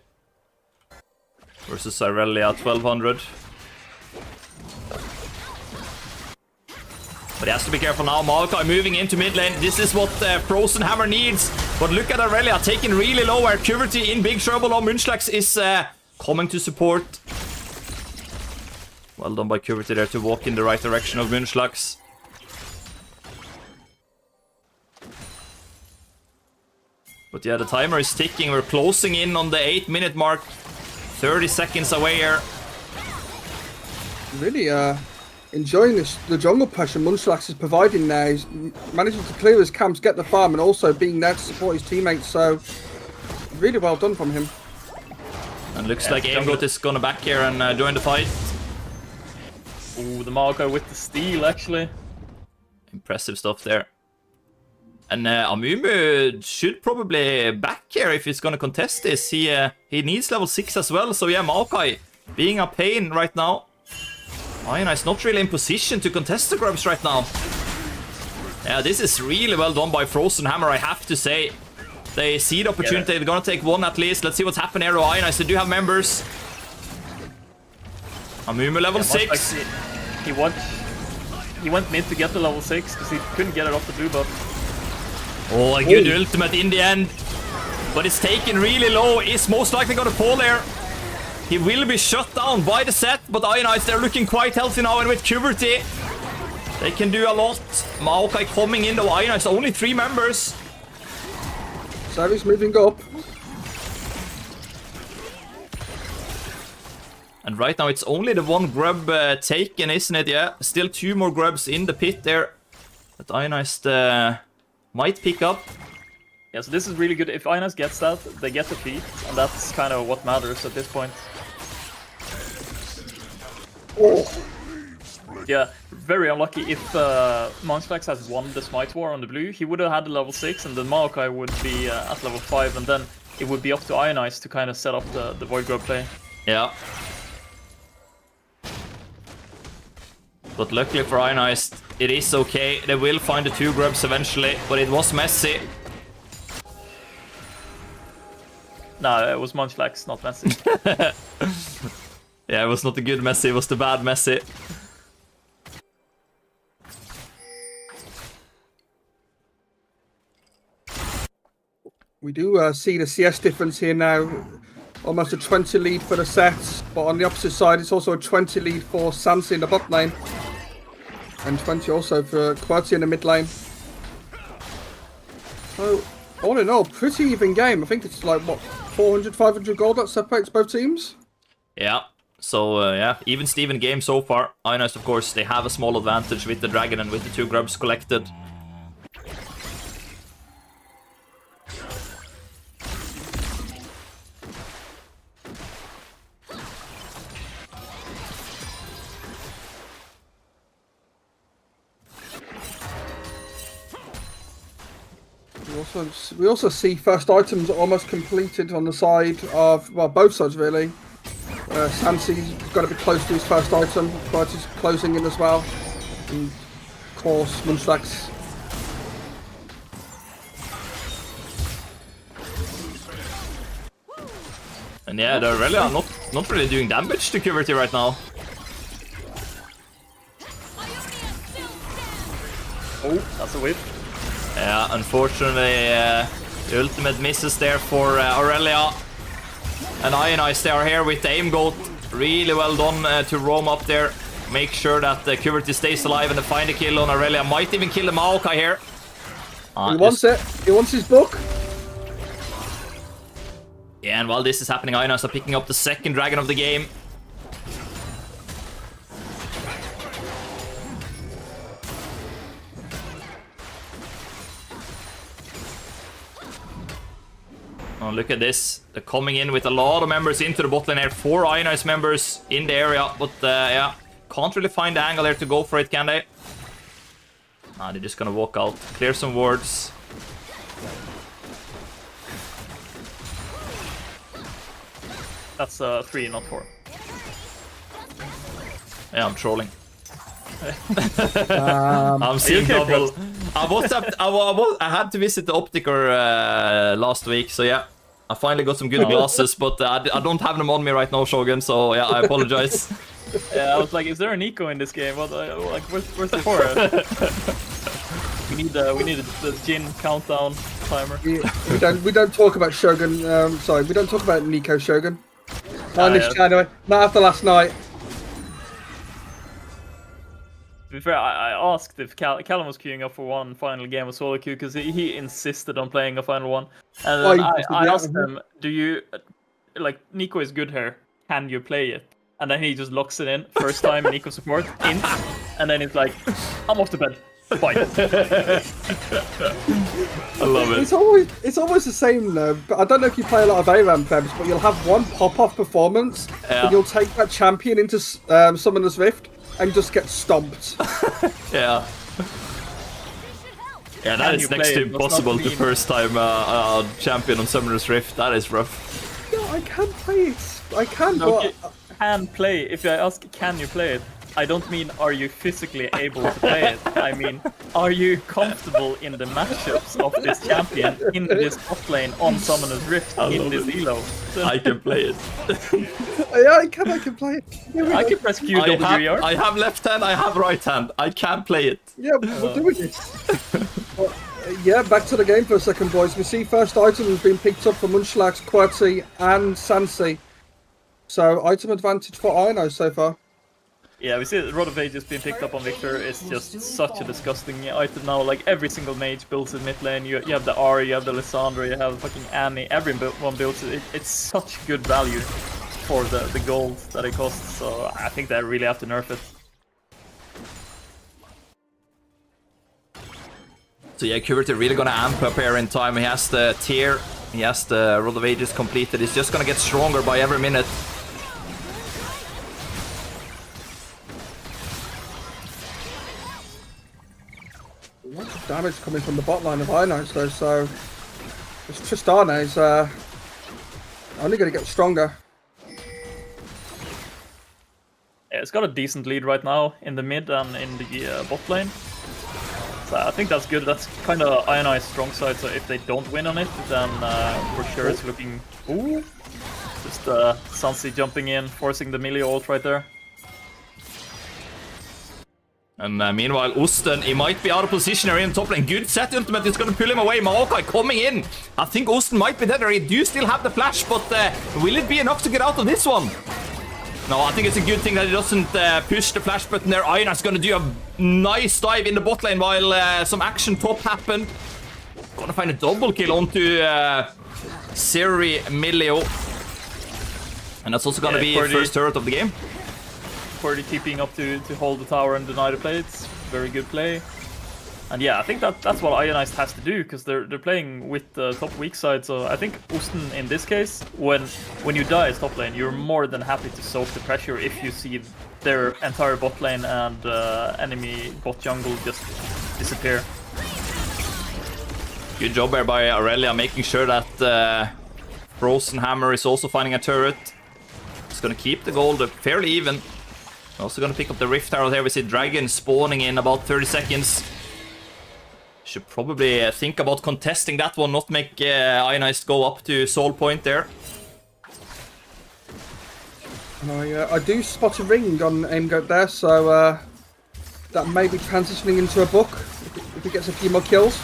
Versus Aurelia at 1200. But he has to be careful now. Maokai moving into mid lane. This is what Fråsen Hammer needs. But look at Aurelia taking really low where Kuverty in big trouble. Now Munchlax is coming to support. Well done by Kuverty there to walk in the right direction of Munchlax. But yeah, the timer is ticking. We're closing in on the 8-minute mark. 30 seconds away here. Really enjoying the jungle pressure Munchlax is providing there. He's managing to clear his camps, get the farm, and also being there to support his teammates. So really well done from him. And looks like Aimgoat is gonna back here and join the fight. Ooh, the Maokai with the steal actually. Impressive stuff there. And Amumu should probably back here if he's gonna contest this. He needs level 6 as well. So yeah, Maokai being a pain right now. Ionized not really in position to contest the grubs right now. Yeah, this is really well done by Fråsen Hammer, I have to say. They see the opportunity, they're gonna take one at least. Let's see what's happening here to Ionized. They do have members. Amumu level 6. Like he went mid to get the level 6 because he couldn't get it off the blue buff. Oh, a good ultimate in the end. But it's taken really low. It's most likely gonna fall there. He will be shut down by the set, but Ionized, they're looking quite healthy now, and with Kuverty, they can do a lot. Maokai coming in, though Ionized, only 3 members. Savvy's moving up. And right now, it's only the one grub taken, isn't it? Yeah, still 2 more grubs in the pit there that Ionized might pick up. Yeah, so this is really good. If Ionized gets that, they get the feat, and that's kind of what matters at this point. Oh. Yeah, very unlucky. If Munchlax has won the Smite War on the blue, he would have had the level 6, and then Maokai would be at level 5, and then it would be up to Ionized to kind of set up the Void Grub play. Yeah. But luckily for Ionized, it is okay. They will find the 2 grubs eventually, but it was messy. No, it was Munchlax, not Messi. Yeah, it was not the good Messi, it was the bad Messi. We do see the CS difference here now. Almost a 20 lead for the sets, but on the opposite side, it's also a 20 lead for Sansi in the bot lane. And 20 also for QWERTY in the mid lane. So, all in all, pretty even game. I think it's like, what, 400, 500 gold that separates both teams? Yeah, so yeah, even Steven game so far. Ionized, of course, they have a small advantage with the dragon and with the 2 grubs collected. We also see first items almost completed on the side of, well, both sides really. Sansi's got to be close to his first item, QWERTY's closing in as well. And of course, Munchlax. And yeah, they really are not really doing damage to QWERTY right now. Oh, that's a whip. Yeah, unfortunately, the ultimate misses there for Aurelia. And Ionized, they are here with the aim goat. Really well done to roam up there. Make sure that QWERTY stays alive and to find a kill on Aurelia. Might even kill the Maokai here. He wants it. He wants his book. Yeah, and while this is happening, Ionized are picking up the 2nd dragon of the game. Oh, look at this. They're coming in with a lot of members into the bot lane here. 4 Ionized members in the area, but yeah, can't really find the angle here to go for it, can they? Nah, they're just gonna walk out, clear some wards. That's 3, not 4. Yeah, I'm trolling. I'm seeing double. I had to visit the Optiker last week, so yeah. I finally got some good glasses, but I don't have them on me right now, Shogun, so yeah, I apologize. Yeah, I was like, is there an eco in this game? What, like, where's the 4? we need the Jin countdown timer. We don't talk about Shogun. Sorry, we don't talk about Nico Shogun. Not in this channel. Not after last night. To be fair, I asked if Callum was queuing up for one final game of solo queue because he insisted on playing a final one. And then I asked him, do you, like, Nico is good here, can you play it? And then he just locks it in, first time Nico support, int, and then he's like, I'm off to bed, bye. I love it. It's always the same though. But I don't know if you play a lot of ARAM Febs, but you'll have one pop-off performance, and you'll take that champion into Summoner's Rift, and just get stomped. Yeah. Yeah, that is next to impossible the first time champion on Summoner's Rift. That is rough. Yeah, I can play it. I can, No, but... can play. If I ask, can you play it? I don't mean, are you physically able to play it? I mean, are you comfortable in the matchups of this champion in this bot lane on Summoner's Rift in this elo? I can play it. Yeah, I can play it. Yeah, I can press Q, WR. I have left hand, I have right hand. I can play it. Yeah, we're doing this. But, yeah, back to the game for a second, boys. We see first item has been picked up for Munchlax, QWERTY, and Sansi. So, item advantage for Ionized so far. Yeah, we see that Rod of Ages being picked up on Victor. It's just such a disgusting item now. Like, every single mage builds in mid lane. You have the Ari, you have the Lissandra, you have fucking Annie. Everyone builds it. It's such good value for the gold that it costs. So I think they really have to nerf it. So yeah, QWERTY really gonna amp up here in time. He has the tier, he has the Rod of Ages completed. He's just gonna get stronger by every minute. Lots of damage coming from the bot line of Ionized though, so it's Tristana is only going to get stronger. Yeah, Yeah, it's got a decent lead right now in the mid and in the bot lane. So I think that's good. That's kind of Ionized strong side. So if they don't win on it, then for sure it's looking. Ooh, just Sansi jumping in, forcing the melee ult right there. And meanwhile, Osten, he might be out of position here in top lane. Good set ultimate, it's gonna pull him away. Maokai coming in. I think Osten might be dead, or he do still have the flash, but will it be enough to get out of this one? No, I think it's a good thing that he doesn't push the flash button there. Ionized gonna do a nice dive in the bot lane while some action top happened. Gonna find a double kill onto Siri Milio. And that's also gonna be the first turret of the game. Purdy keeping up to hold the tower and deny the plates. Very good play. And yeah, I think that's what Ionized has to do, because they're playing with the top weak side. So I think Osten in this case, when you die as top lane, you're more than happy to soak the pressure if you see their entire bot lane and enemy bot jungle just disappear. Good job there by Aurelia, making sure that Fråsen Hammar is also finding a turret. It's gonna keep the gold fairly even. Also gonna pick up the Rift Arrow here. We see Dragon spawning in about 30 seconds. Should probably think about contesting that one, not make Ionized go up to soul point there. I do spot a ring on Aimgoat there, so that may be transitioning into a book if he gets a few more kills.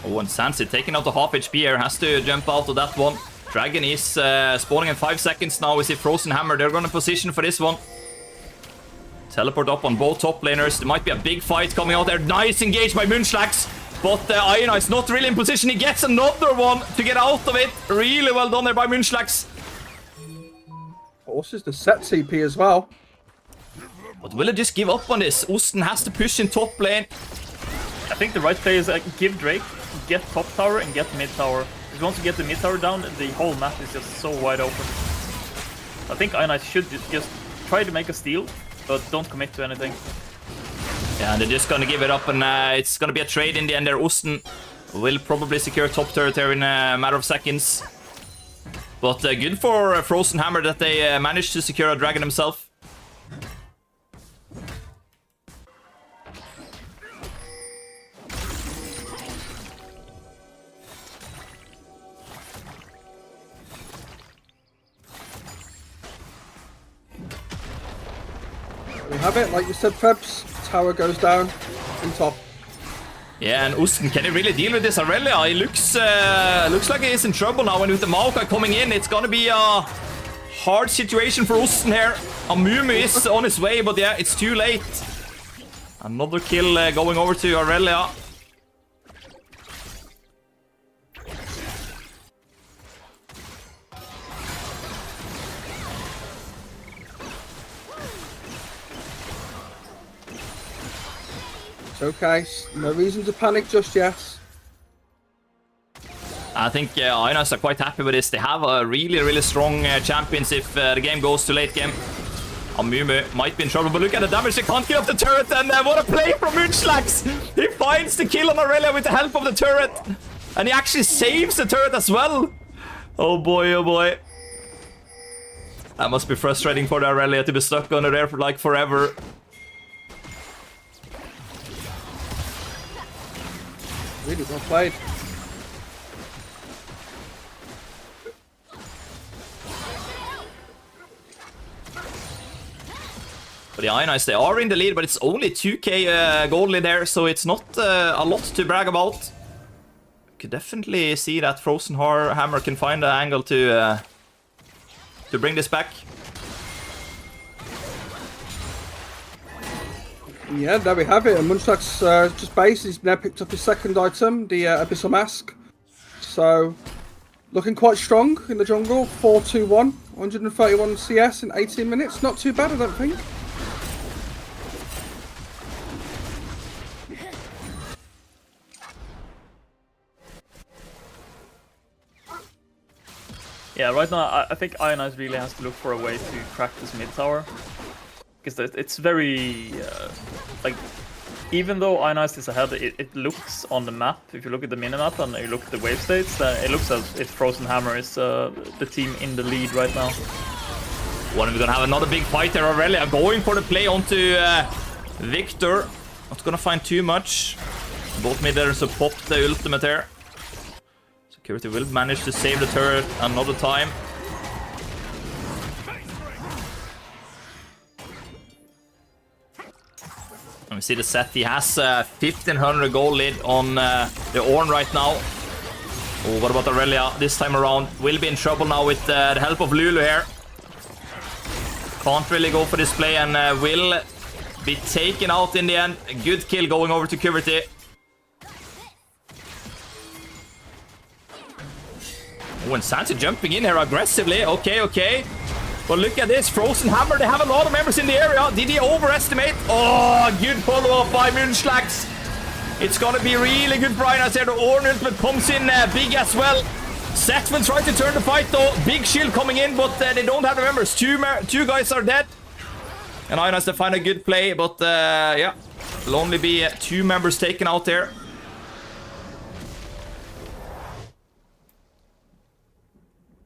Oh, and Sansi taking out the half HP here, has to jump out of that one. Dragon is spawning in 5 seconds now. We see Fråsen Hammar. They're gonna position for this one. Teleport up on both top laners. There might be a big fight coming out there. Nice engage by Munchlax. But Ionized not really in position. He gets another one to get out of it. Really well done there by Munchlax. Forces the set CP as well. But will it just give up on this? Osten has to push in top lane. I think the right play is give Drake, get top tower and get mid tower. If you want to get the mid tower down, the whole map is just so wide open. I think Ionized should just try to make a steal, but don't commit to anything. Yeah, and they're just gonna give it up, and it's gonna be a trade in the end there. Osten will probably secure top turret here in a matter of seconds. But good for Fråsen Hammar that they managed to secure a dragon himself. We have it, like you said, Febs. Tower goes down in top. Yeah, and Osten, can he really deal with this Aurelia? He looks like he's in trouble now, and with the Maokai coming in, it's gonna be a hard situation for Osten here. Amumu is on his way, but yeah, it's too late. Another kill going over to Aurelia. It's okay. No reason to panic just yet. I think Ionized are quite happy with this. They have a really strong champions if the game goes to late game. Amumu might be in trouble, but look at the damage. They can't kill off the turret, and what a play from Munchlax! He finds the kill on Aurelia with the help of the turret. And he actually saves the turret as well. Oh boy, oh boy. That must be frustrating for the Aurelia to be stuck under there for like forever. Really well played. But the Ionized, they are in the lead, but it's only 2k gold lead there, so it's not a lot to brag about. Could definitely see that Fråsen Hammar can find an angle to bring this back. Yeah, there we have it. And Munchlax just base. He's now picked up his second item, the Abyssal Mask. So, looking quite strong in the jungle. 4-2-1, 131 CS in 18 minutes. Not too bad, I don't think. Yeah, right now I think Ionized really has to look for a way to crack this mid tower. Because it's very, like, even though Ionized is ahead, it looks on the map, if you look at the minimap and you look at the wave states, it looks as if Fråsen Hammar is the team in the lead right now. When we're gonna have another big fight there. Aurelia going for the play onto Victor. Not gonna find too much. Both mid-airs have popped the ultimate here. Security will manage to save the turret another time. And we see the set. He has 1500 gold lead on the Ornn right now. Oh, what about Aurelia this time around? Will be in trouble now with the help of Lulu here. Can't really go for this play and will be taken out in the end. A good kill going over to Kuverty. Oh, and Sansa jumping in here aggressively. Okay, okay. But look at this. Frozen Hammer, they have a lot of members in the area. Did he overestimate? Oh, good follow-up by Munchlax. It's gonna be really good for Ionized here. The Ornn ultimate comes in big as well. Seth will try to turn the fight though. Big shield coming in, but they don't have the members. Two guys are dead. And Ionized, they find a good play, but yeah. Will only be 2 members taken out there.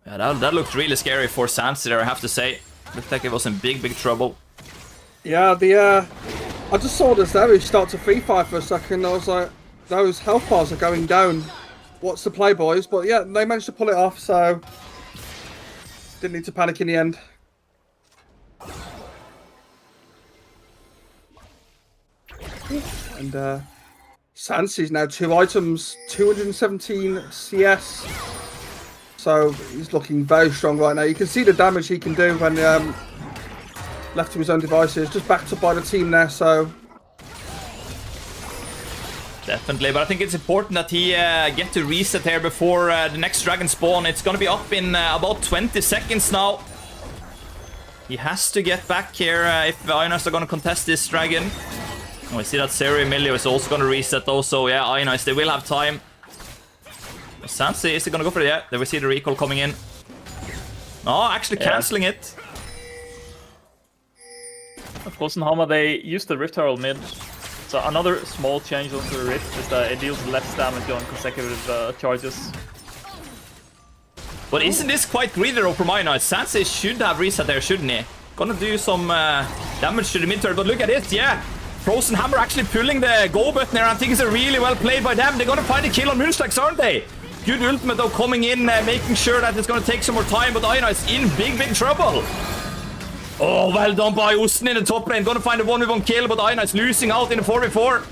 Yeah, that looked really scary for Sansa there, I have to say. Looked like it was in big, big trouble. Yeah, I just saw this there. He started to free fire for a second. I was like, those health bars are going down. What's the play, boys? But yeah, they managed to pull it off, so didn't need to panic in the end. And Sansi's now 2 items, 217 CS. So he's looking very strong right now. You can see the damage he can do when left to his own devices. Just backed up by the team there, so... Definitely, but I think it's important that he get to reset here before the next dragon spawn. It's gonna be up in about 20 seconds now. He has to get back here if Ionized are gonna contest this dragon. Oh, we see that Seri Emilio is also gonna reset though, so yeah, Ionized, they will have time. Sansa, is he gonna go for it? Yeah, there we see the recall coming in. Oh, actually cancelling it. Of course, in Hammar, they use the Rift Herald mid. So another small change onto the Rift is that it deals less damage on consecutive charges. But isn't this quite greedy though from Ionized? Sansa should have reset there, shouldn't he? Gonna do some damage to the mid turret, but look at it, yeah. Frozen Hammer actually pulling the go button there. I think it's a really well played by them. They're gonna find a kill on Munchlax, aren't they? Good ultimate though coming in, making sure that it's gonna take some more time, but Ionized in big, big trouble. Oh, well done by Osten in the top lane. Gonna find a 1v1 kill, but Ionized losing out in the 4v4.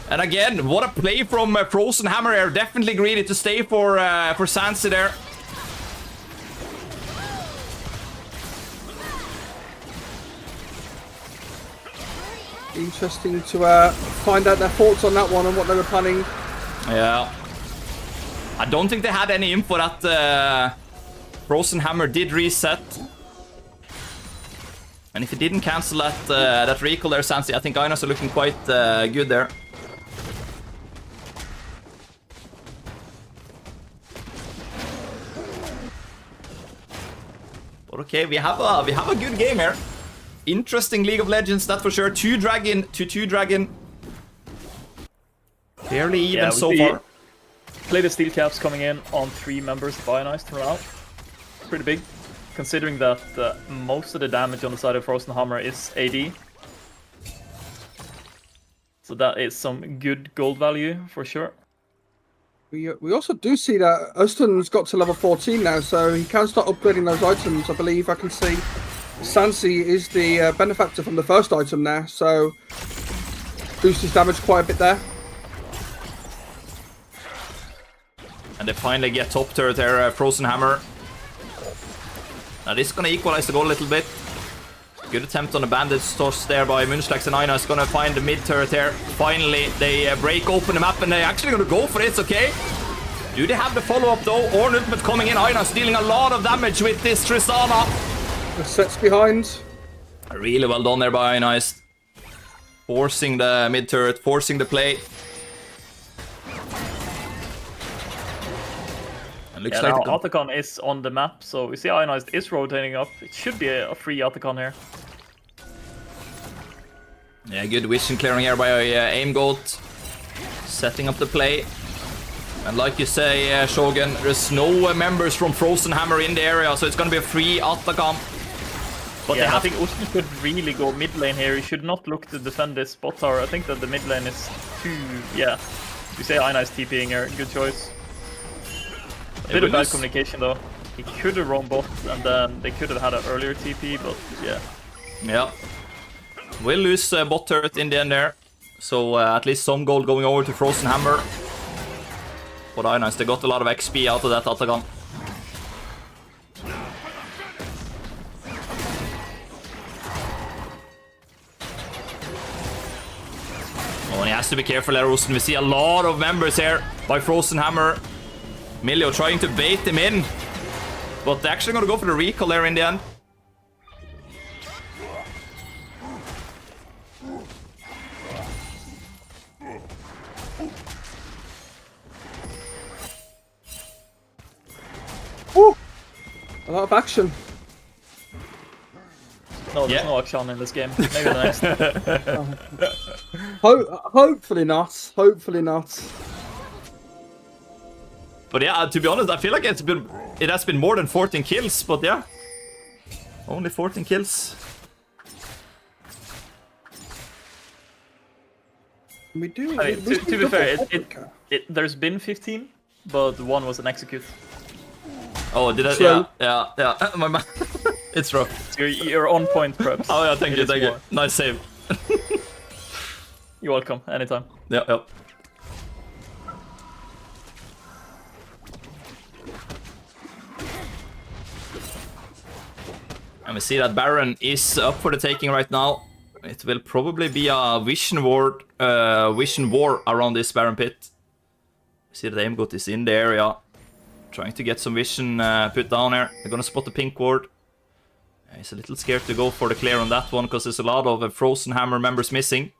And again, what a play from Frozen Hammer here. Definitely greedy to stay for Sansa there. Interesting to find out their thoughts on that one and what they were planning. Yeah. I don't think they had any info that Frozen Hammer did reset. And if he didn't cancel that recall there, Sansa, I think Ionized are looking quite good there. But okay, we have a good game here. Interesting League of Legends, that's for sure. 2 dragon to 2 dragon. Fairly even so far. Play the steel caps coming in on 3 members of Ionized for now. Pretty big, considering that most of the damage on the side of Frozen Hammer is AD. So that is some good gold value for sure. We also do see that Uston's got to level 14 now, so he can start upgrading those items. I believe I can see Sansi is the benefactor from the first item now, so boosts his damage quite a bit there. And they finally get top turret there, Frozen Hammer. Now this is gonna equalize the goal a little bit. Good attempt on the bandage toss there by Munchlax, and Ionized is gonna find the mid turret here. Finally, they break open the map and they're actually gonna go for it, it's okay. Do they have the follow-up though? Ornn ultimate coming in, Ionized dealing a lot of damage with this Tristana. The set's behind. Really well done there by Ionized. Forcing the mid turret, forcing the play. And looks like now Atacon is on the map, so we see Ionized is rotating up. It should be a free Atacon here. Yeah, good vision clearing here by Aim Goat. Setting up the play. And like you say, Shogun, there's no members from Frozen Hammer in the area, so it's gonna be a free Atacam. But Yeah, I think Osmo could really go mid lane here. He should not look to defend this bot tower. I think that the mid lane is too... Yeah. You say Ionized TPing here. Good choice. A bit of bad communication though. He could have roamed bot and then they could have had an earlier TP, but yeah. Yeah. We'll lose bot turret in the end there. So at least some gold going over to Frozen Hammer. But Ionized, they got a lot of XP out of that Atacam. Oh, and he has to be careful there, Rosen. We see a lot of members here by Frozen Hammer. Milio trying to bait him in. But they're actually going to go for the recall there in the end. Woo! A lot of action. No, there's no action in this game. Maybe the next. Hopefully not. Hopefully not. But yeah, to be honest, I feel like it has been more than 14 kills, but yeah. Only 14 kills. We do. I mean, to be fair, there's been 15, but one was an execute. Oh, did I? So, Yeah. My man. It's rough. So you're on point, perhaps. Oh yeah, thank you. Nice save. You're welcome, anytime. Yeah. And we see that Baron is up for the taking right now. It will probably be a vision war around this Baron pit. We see that Aimgot is in the area, trying to get some vision put down here. They're gonna spot the pink ward. He's a little scared to go for the clear on that one because there's a lot of Frozen Hammer members missing.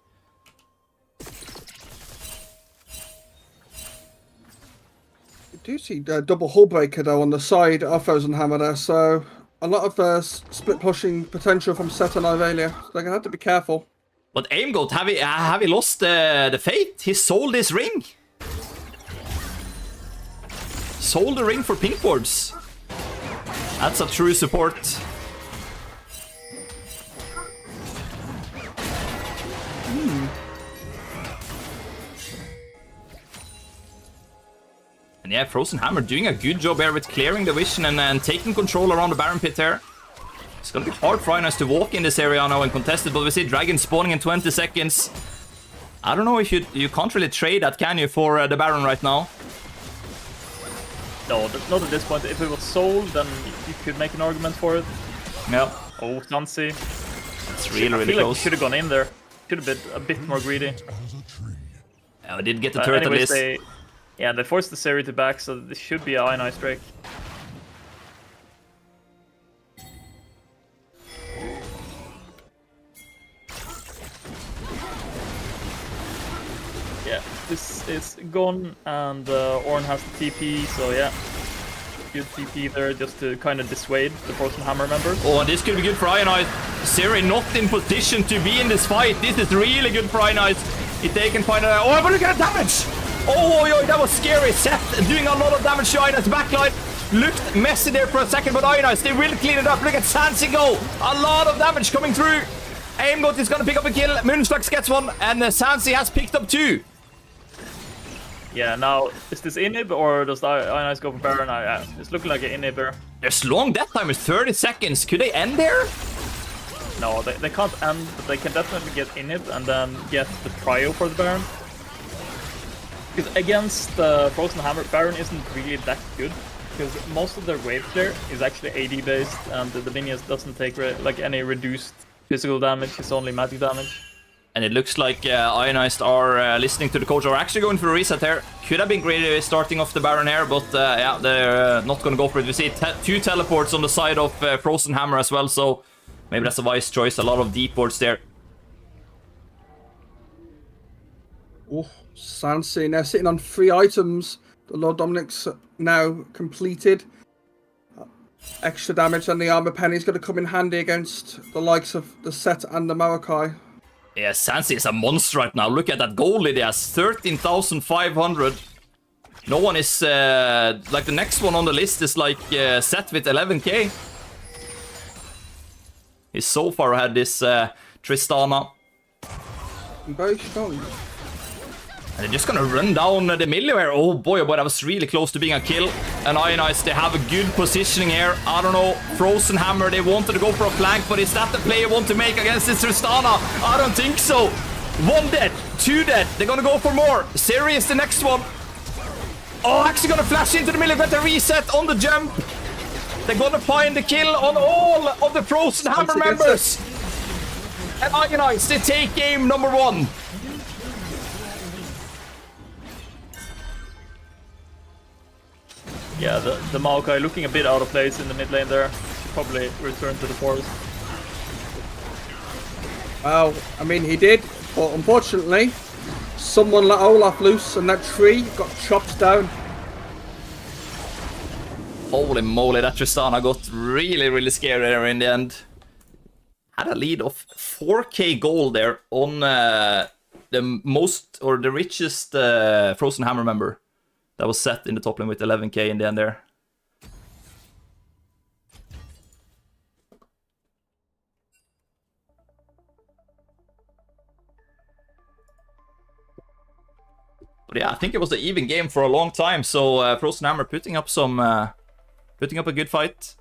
You do see double hull breaker though on the side of Frozen Hammer there, so a lot of split pushing potential from Set and Ivalia. So they're gonna have to be careful. But Aimgot, have he lost the faith? He sold his ring. Sold the ring for pink wards. That's a true support. And yeah, Frozen Hammer doing a good job here with clearing the vision and taking control around the Baron pit here. It's gonna be hard for Ionized to walk in this area now and contest it, but we see Dragon spawning in 20 seconds. I don't know if you can't really trade that, can you, for the Baron right now? No, not at this point. If it was sold, then you could make an argument for it. Yeah. Oh, Nancy. It's really I feel close. like should have gone in there. Should have been a bit more greedy. Yeah, we did get the turret at least. They forced the Seri to back, so this should be an Ionized Drake. Yeah, this is gone, and Ornn has the TP, so yeah. Good TP there just to kind of dissuade the Frozen Hammer members. Oh, and this could be good for Ionized. Seri not in position to be in this fight. This is really good for Ionized. If they can find a... Oh, but look at the damage! Oh, that was scary. Seth doing a lot of damage to Ionized backline. Looked messy there for a second, but Ionized, they really clean it up. Look at Sansi go. A lot of damage coming through. Aimgot is going to pick up a kill. Moonflux gets one, and Sansi has picked up two. Yeah, now, is this inhib, or does Ionized go for Baron? It's looking like an inhib here. There's long death time is 30 seconds. Could they end there? No, they can't end, but they can definitely get inhib and then get the prio for the Baron. Because against Frozen Hammer, Baron isn't really that good. Because most of their wave clear is actually AD based, and the minions doesn't take like any reduced physical damage, it's only magic damage. And it looks like Ionized are listening to the coach, or actually going for a reset here. Could have been great starting off the Baron here, but yeah, they're not going to go for it. We see two teleports on the side of Frozen Hammer as well, so maybe that's a wise choice. A lot of deep wards there. Oh, Sansi now sitting on 3 items. The Lord Dominic's now completed. Extra damage and the armor penny is going to come in handy against the likes of the Set and the Maokai. Yeah, Sansi is a monster right now. Look at that gold it has. 13,500. No one is, like the next one on the list is like set with 11k. He's so far ahead, this Tristana. Very strong. And they're just gonna run down the middle here. Oh boy, that was really close to being a kill. And Ionized, they have a good positioning here. I don't know, Fråsen, Hammar, they wanted to go for a flank, but is that the play you want to make against this Tristana? I don't think so. 1 dead, 2 dead, they're gonna go for more. Serious, the next one. Oh, actually gonna flash into the middle, but a reset on the jump. They're gonna find the kill on all of the Fråsen Hammar members. And Ionized, they take game number 1. Yeah, the Maokai looking a bit out of place in the mid lane there. Should probably return to the forest. Well, I mean, he did, but unfortunately, someone let Olaf loose and that tree got chopped down. Holy moly, that Tristana got really, really scary there in the end. Had a lead of 4k gold there on the most, or the richest Fråsen Hammar member. That was set in the top lane with 11k in the end there. But yeah, I think it was an even game for a long time. So Fråsen Hammar putting up a good fight.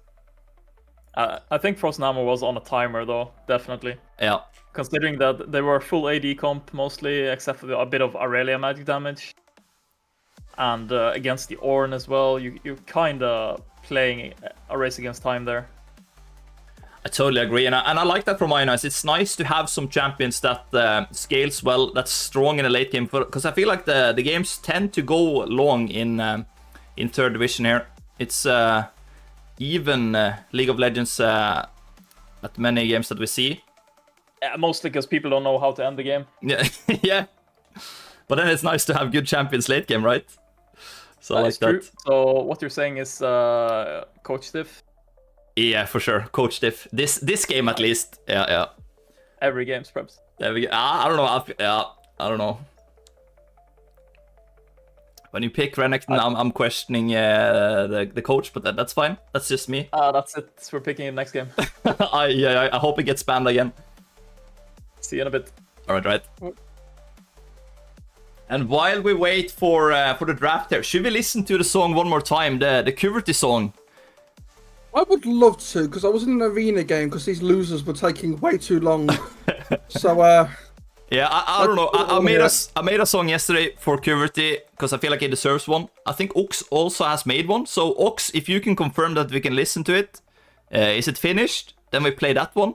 I think Fråsen Hammar was on a timer though, definitely. Yeah. Considering that they were full AD comp mostly, except for a bit of Aurelia magic damage. And against the Ornn as well, you're kind of playing a race against time there. I totally agree, and I like that from Ionized. It's nice to have some champions that scales well, that's strong in the late game, because I feel like the games tend to go long in 3rd division here. It's even League of Legends at many games that we see. Yeah, mostly because people don't know how to end the game. Yeah, yeah. But then it's nice to have good champions late game, right? So I like that. True. So what you're saying is Coach Diff? Yeah, for sure. Coach Diff. This game at least. Yeah. Every game's preps. There we go. I don't know. I don't know. When you pick Renekton, I'm questioning the coach, but that's fine. That's just me. That's it. We're picking it next game. I hope it gets banned again. See you in a bit. All right. And while we wait for the draft here, should we listen to the song one more time, the Kuverty song? I would love to, because I was in an arena game because these losers were taking way too long. So, yeah, I don't know. I made a song yesterday for Kuverty because I feel like he deserves one. I think Ox also has made one. So, Ox, if you can confirm that we can listen to it, is it finished? Then we play that one.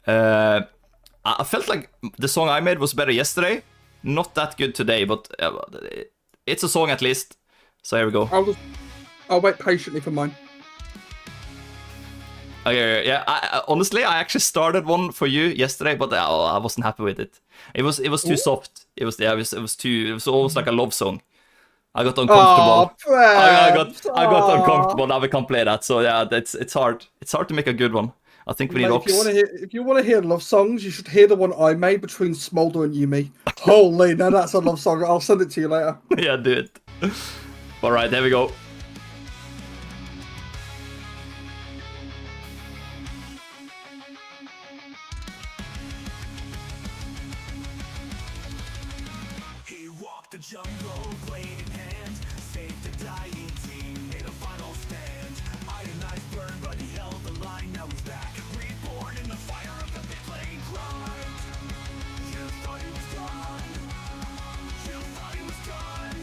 I felt like the song I made was better yesterday. Not that good today, but it's a song at least. So here we go. I'll wait patiently for mine. Okay, yeah. Honestly, I actually started one for you yesterday, but I wasn't happy with it. It was too soft. It was almost like a love song. I got uncomfortable. Oh, I got uncomfortable. Now we can't play that. So yeah, it's hard. It's hard to make a good one. I think we need Ox. If you want to hear love songs, you should hear the one I made between Smolder and Yumi. Holy, now that's a love song. I'll send it to you later. Yeah, do it. All right, there we go. He walked the jungle, blade in hand, saved a dying team, made a final stand. Ionized burned, but he held the line, now he's back, reborn in the fire of the mid-lane grind. You thought he was done, you thought he was done,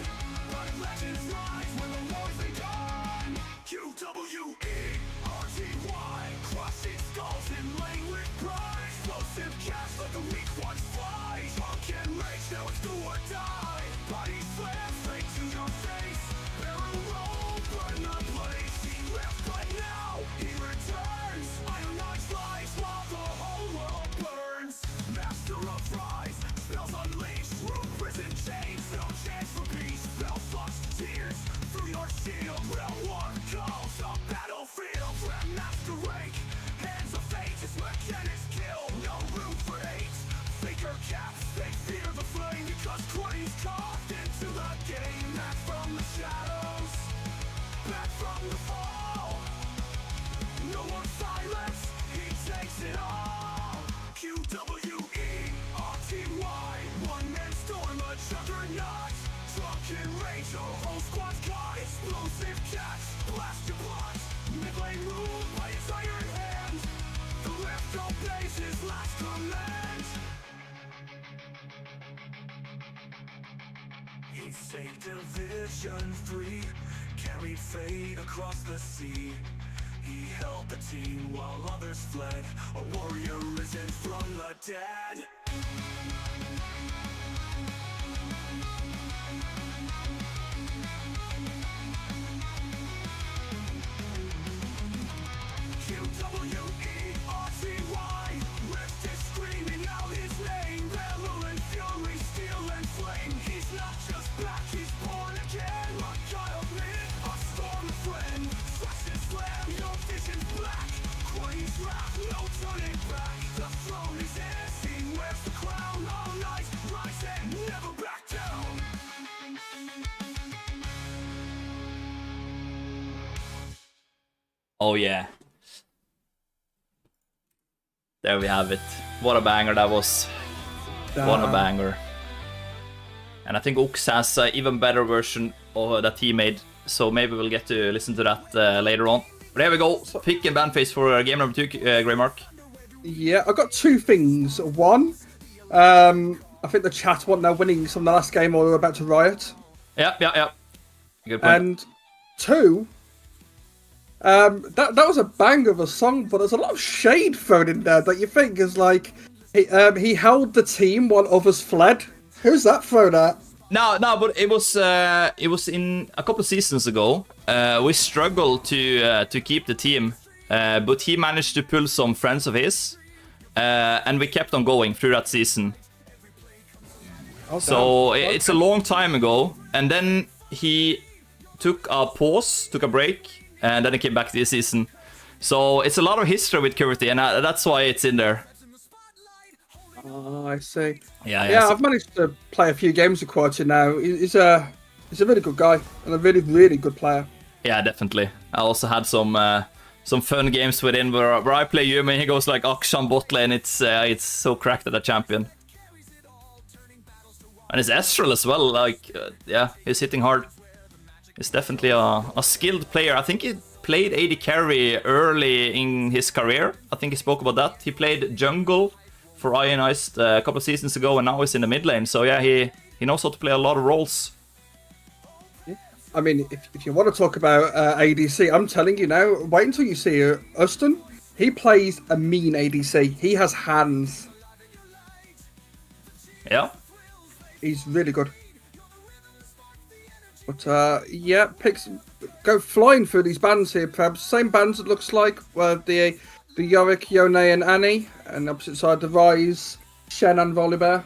but legends rise when the war's begun. QWE-RTY, crushing skulls and laying with pride. Explosive cast like a weak one's fly. Drunk and rage, now it's do or die. Body slam straight to your face. Barrel roll, burn the place. He left, but now he returns. Ionized lives while the whole world burns. Master of rise, spells unleashed. Through prison chains, no chance for peace. Spell flush tears through your shield. Real war calls a battlefield. Grandmaster rank, hands of fate. His mechanics kill, no room for hate. Faker caps, they fear the flame because Quady's carved into the game. Back from the shadows, back from the fall. No more silence, he takes it all. QWE-RTY, one man storm, a juggernaut. Drunken rage, a whole squad's caught. Explosive catch, blast your blood. Mid-lane ruled by his iron hand. The left obeys his last command. He saved Division 3, carried fate across the sea. He held the team while others fled, a warrior risen from the dead. QWE-RTY, Rift is screaming out his name. Rebel and fury, steel and flame. He's not just back, he's born again. A child mid, a storm friend. Slash and slam, your vision's black. Queen's wrath, no turning back. The throne is his, he wears the crown. All night, rise and never back down. Oh yeah. There we have it. What a banger that was. What a banger. And I think Ux has an even better version of that he made, so maybe we'll get to listen to that later on. But here we go. Pick and ban phase for game number 2, Greymark. Yeah, I got 2 things. One, I think the chat want their winnings from the last game or they're about to riot. Yeah. Good point. And 2, that was a bang of a song, but there's a lot of shade thrown in there that you think is like he held the team while others fled. Who's that thrown at? No, but it was in a couple of seasons ago. We struggled to keep the team, but he managed to pull some friends of his, and we kept on going through that season. Okay. So it's a long time ago, and then he took a pause, took a break, and then he came back this season. So it's a lot of history with Curity, and that's why it's in there. Oh, I see. Yeah. I've managed to play a few games with Quality now. He's a really good guy and a really, really good player. Yeah, definitely. I also had some fun games with him where I play Yumi and he goes like Akshan bot lane. It's so cracked at a champion. And it's Estral as well. Like, yeah, he's hitting hard. He's definitely a skilled player. I think he played AD carry early in his career. I think he spoke about that. He played jungle for Ionized a couple of seasons ago, and now he's in the mid lane. So yeah, he knows how to play a lot of roles. I mean, if you want to talk about ADC, I'm telling you now, wait until you see Uston. He plays a mean ADC. He has hands. Yeah. He's really good. But yeah, go flying through these bands here, perhaps. Same bands it looks like. The Yorick, Yone and Annie. And opposite side, the Rise, Shen and Volibear.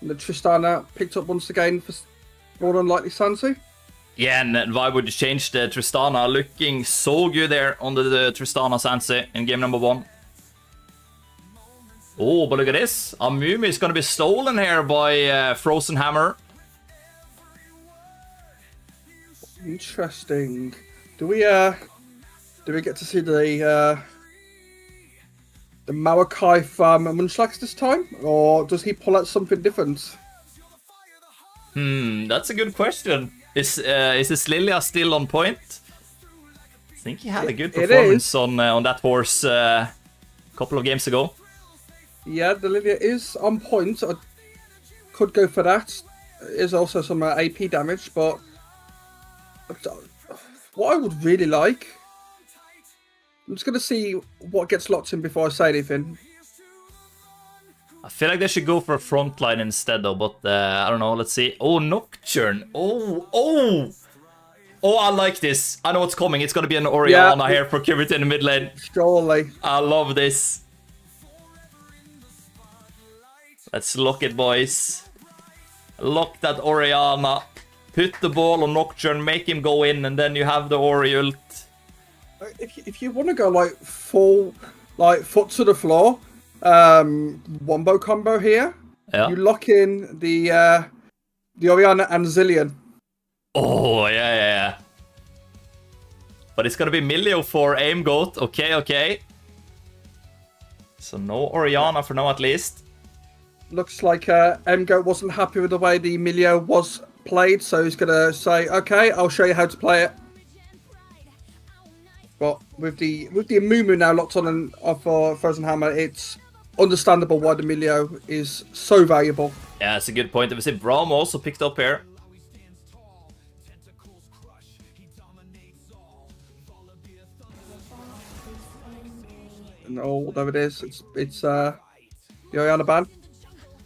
And the Tristana picked up once again for more unlikely Sansi. Yeah, and why would you change the Tristana? Looking so good there on the Tristana Sansi in game number 1. Oh, but look at this. Amumi is going to be stolen here by Fråsen Hammar. Interesting. Do we get to see the Maokai from Munchlax this time? Or does he pull out something different? That's a good question. Is this Lilia still on point? I think he had a good performance on that horse a couple of games ago. Yeah, the Lilia is on point. I could go for that. Is also some AP damage, but what I would really like, I'm just going to see what gets locked in before I say anything. I feel like they should go for a frontline instead though, but I don't know, let's see. Oh, Nocturne. Oh, I like this. I know what's coming. It's going to be an Orianna here for Curity in the mid lane. Surely. I love this. Let's lock it, boys. Lock that Orianna. Put the ball on Nocturne, make him go in, and then you have the Ori ult. If you want to go like full, like foot to the floor, wombo combo here, you lock in the Orianna and Zillion. Oh, yeah. But it's gonna be Milio for Aim Goat. Okay. So no Orianna for now, at least. Looks like Mgo wasn't happy with the way the Milio was played, so he's gonna say, "Okay, I'll show you how to play it." But with the Amumu now locked on and for Fråsen Hammar, it's understandable why the Milio is so valuable. Yeah, that's a good point. We see Braum also picked up here. No, there it is. It's the Orianna ban.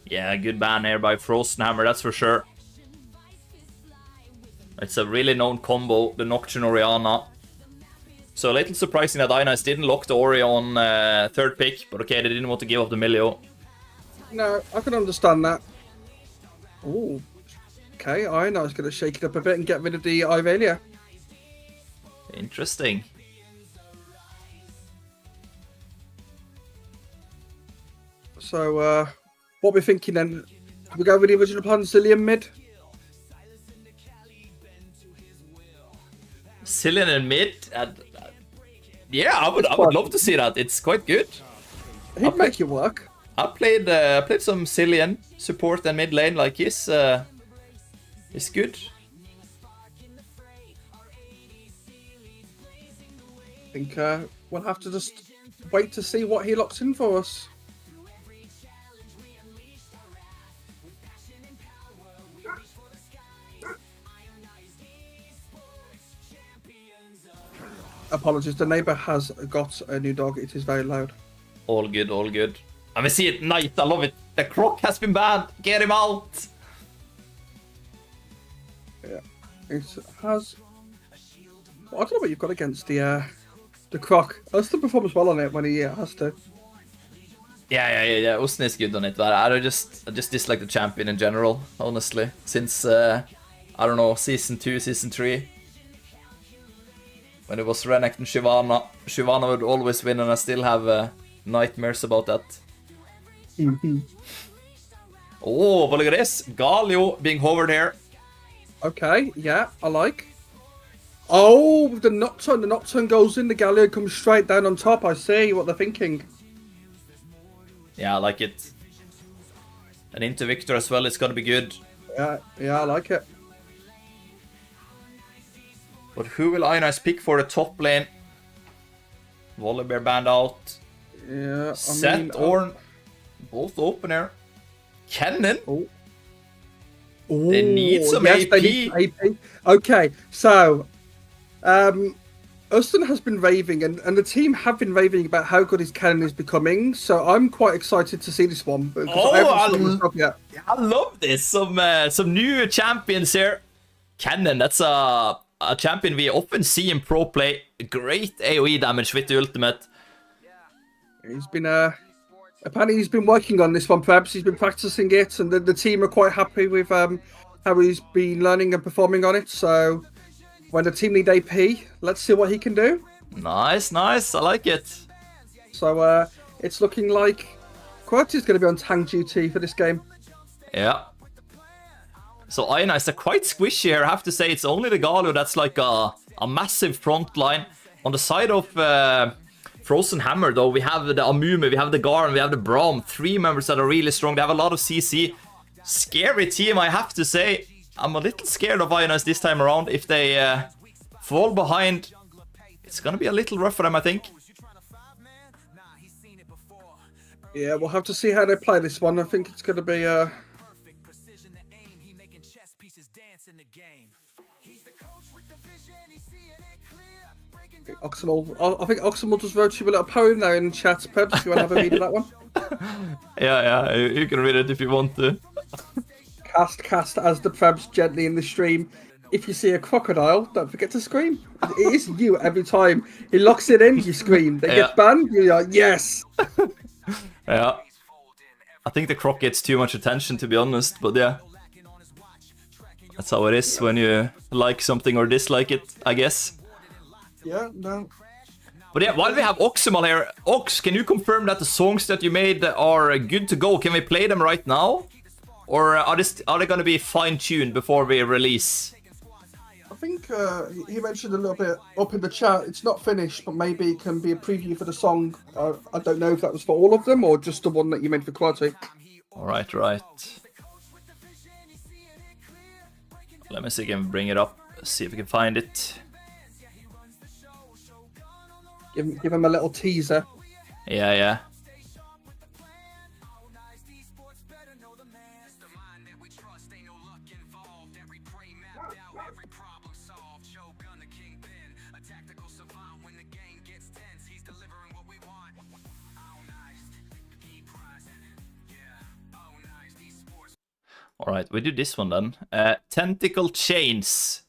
Yeah, good ban here by Fråsen Hammar, that's for sure. It's a really known combo, the Nocturne Orianna. So a little surprising that Ionized didn't lock the Ori on third pick, but okay, they didn't want to give up the Milio. No, I can understand that. Oh, okay. Ionized going to shake it up a bit and get rid of the Irelia. Interesting. So, what we're thinking then? Do we go with the original plan, Zillion mid? Cillian in mid. Yeah, I would love to see that. It's quite good. He'd make it work. I played some Cillian support and mid lane. Like he's good. I think we'll have to just wait to see what he locks in for us. Apologies, the neighbour has got a new dog. It is very loud. All good, all good. And we see it, nice, I love it. The croc has been banned. Get him out. Yeah, it has. Well, I don't know what you've got against the croc. I still performs well on it when he has to. Yeah. Osten is good on it, but I just dislike the champion in general, honestly. Since I don't know, season 2, season 3. When it was Renekton and Shyvana. Shyvana would always win, and I still have nightmares about that. Oh, but look at this. Galio being hovered here. Okay, yeah, I like. Oh, the Nocturne goes in, the Galio comes straight down on top. I see what they're thinking. Yeah, I like it. And into Victor as well, it's gonna be good. Yeah, I like it. But who will Ionized pick for the top lane? Volibear banned out. Yeah, Seth, Ornn, both open here. Kennen? Oh, They need some yes, AP. They need AP. Okay, so Uston has been raving, and the team have been raving about how good his cannon is becoming. So I'm quite excited to see this one. I love this. Some new champions here. Kennen, that's a champion we often see in pro play. Great AoE damage with the ultimate. He's been apparently he's been working on this one. Perhaps he's been practicing it, and the team are quite happy with how he's been learning and performing on it. So when the team need AP, let's see what he can do. Nice. I like it. So it's looking like QWERTY is going to be on tank duty for this game. Yeah. So Ionized are quite squishy here. I have to say, it's only the Galio that's like a massive front line. On the side of Fråsen Hammar, though, we have the Amumu, we have the Garen, we have the Braum. 3 members that are really strong. They have a lot of CC. Scary team, I have to say. I'm a little scared of Ionized this time around. If they fall behind, it's going to be a little rough for them, I think. Yeah, we'll have to see how they play this one. I think it's going to be... Oxymal. I think Oxymal just wrote you a little poem there in chat, Pebs, if you want to have a read of that one. Yeah, you can read it if you want to. Cast as the Prebs gently in the stream. If you see a crocodile, don't forget to scream. It is you every time. He locks it in, you scream. They get banned, you're like, yes! Yeah. I think the croc gets too much attention, to be honest, but yeah. That's how it is when you like something or dislike it, I guess. Yeah, no. But yeah, while we have Oximal here, Ox, can you confirm that the songs that you made are good to go? Can we play them right now? Or are they going to be fine-tuned before we release? think he mentioned a little bit up in the chat. It's not finished, but maybe it can be a preview for the song. I don't know if that was for all of them or just the one that you made for Quality. All right, right. Let me see if I can bring it up. See if we can find it. Give him a little teaser. Yeah, yeah. All right, we do this one then. Tentacle Chains.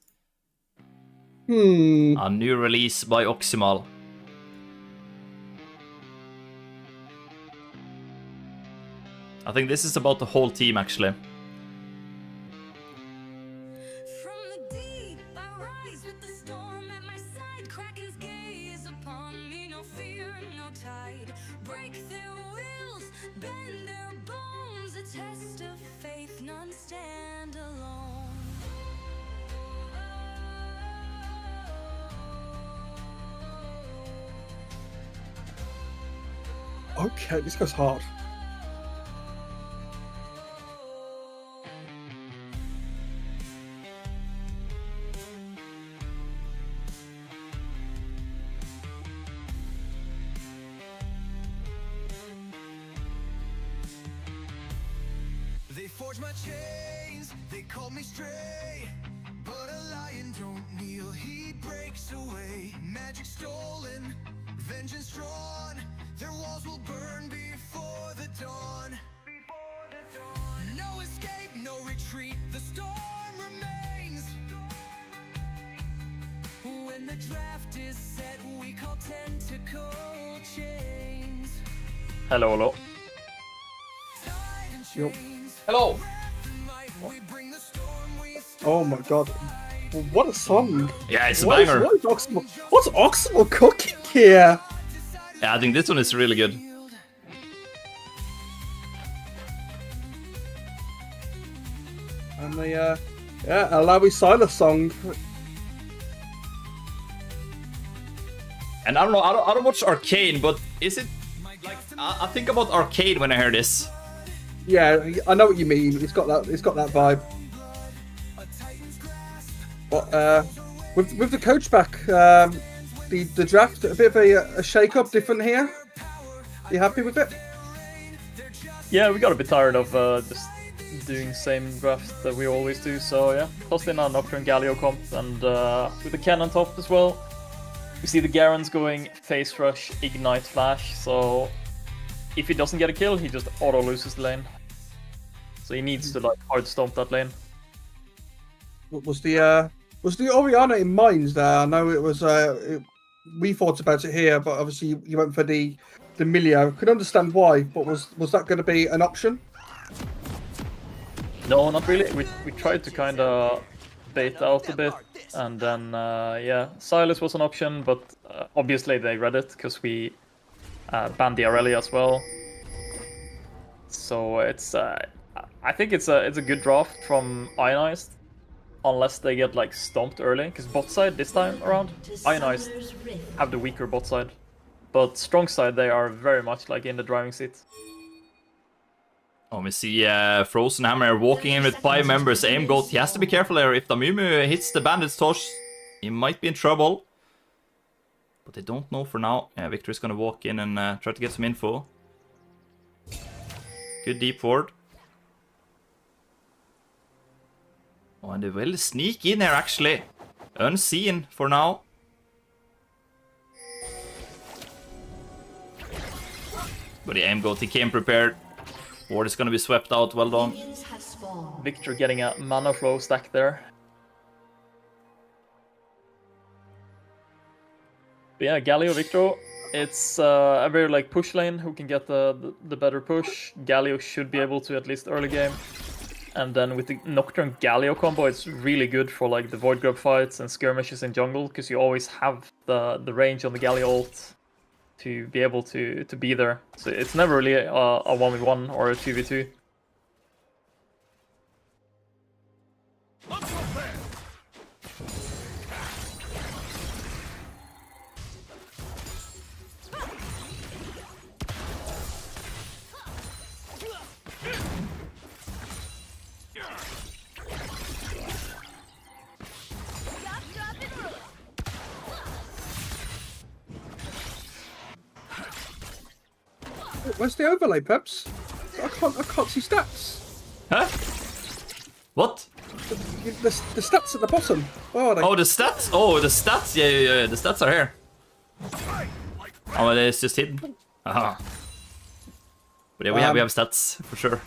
A new release by Oximal. I think this is about the whole team, actually. From the deep, I rise with the storm at my side. Kraken's gaze upon me, no fear, no tide. Break their wills, bend their bones. A test of faith, none stand alone. Okay, this goes hard. They forged my chains, they called me stray. But a lion don't kneel, he breaks away. Magic stolen, vengeance drawn. Their walls will burn before the dawn. No escape, no retreat, the storm remains. When the draft is set, we call tentacle chains. Hello, hello. Yup. Hello! Oh my god. What a song. Yeah, it's a What is banger. what's Oximal cooking here? Yeah, I think this one is really good. And the Alawi Silas song. And I don't know, I don't watch Arcane, but is it like I think about Arcane when I hear this. Yeah, I know what you mean. It's got that vibe. But with the coach back, the draft a bit of a shake up, different here. You happy with it? Yeah, we got a bit tired of just doing the same draft that we always do. So yeah, tossed in a Nocturne Galio comp and with the cannon top as well. We see the Garen's going Face Rush, Ignite Flash, so if he doesn't get a kill, he just auto loses the lane. So he needs to like hard stomp that lane. Was the Oriana in Mines there? I know it was. We thought about it here, but obviously you went for the Milio. I could understand why, but was that going to be an option? No, not really. We tried to kind of bait out a bit, and then yeah, Silas was an option, but obviously they read it because we banned the Aurelia as well. So it's I think it's a good draft from Ionized, unless they get like stomped early, because bot side this time around, Ionized have the weaker bot side, but strong side they are very much like in the driving seat. Oh, we see Fråsen Hammar walking in with 5 members. Aim goat. He has to be careful here. If the Mumu hits the bandit's toss, he might be in trouble. But they don't know for now. Yeah, Victor is gonna walk in and try to get some info. Good deep ward. Oh, and they will sneak in here actually. Unseen for now. But the aim goat, he came prepared. Ward is gonna be swept out, well done. Victor getting a mana flow stack there. But yeah, Galio Victor, it's a very like push lane who can get the better push. Galio should be able to at least early game. And then with the Nocturne Galio combo, it's really good for like the Void Grub fights and skirmishes in jungle, because you always have the range on the Galio ult to be able to be there. So it's never really a 1v1 or a 2v2. Where's the overlay, Peps? I can't see stats. Huh? What? The stats at the bottom. Where are they? Oh, the stats? Oh, the stats? Yeah. The stats are here. Oh, well, it's just hidden. Aha. But yeah, we have stats for sure.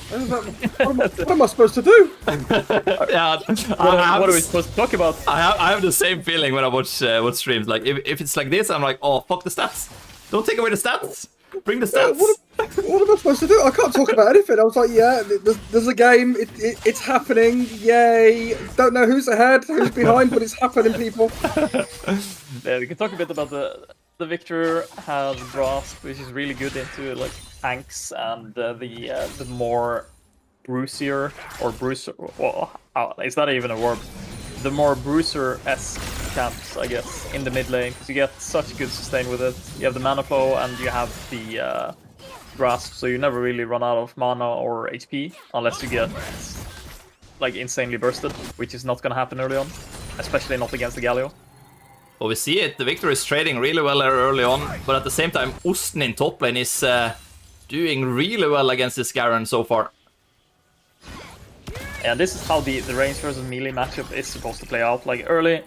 What am I supposed to do? Yeah. What are we supposed to talk about? I have the same feeling when I watch streams. Like if it's like this, I'm like, oh fuck the stats. Don't take away the stats. Bring the stats. What am I supposed to do? I can't talk about anything. I was like, yeah, there's a game. It's happening. Yay! Don't know who's ahead, who's behind, but it's happening, people. Yeah, we can talk a bit about the Victor has grasp, which is really good into like tanks and the more bruisier or bruiser. Well, is that even a word? The more bruiser-esque camps, I guess, in the mid lane, because you get such good sustain with it. You have the mana flow and you have the grasp, so you never really run out of mana or HP unless you get like insanely bursted, which is not gonna happen early on, especially not against the Galio. Well, we see it. The Victor is trading really well early on, but at the same time, Osten in top lane is doing really well against this Garen so far. And this is how the range versus melee matchup is supposed to play out. Like early,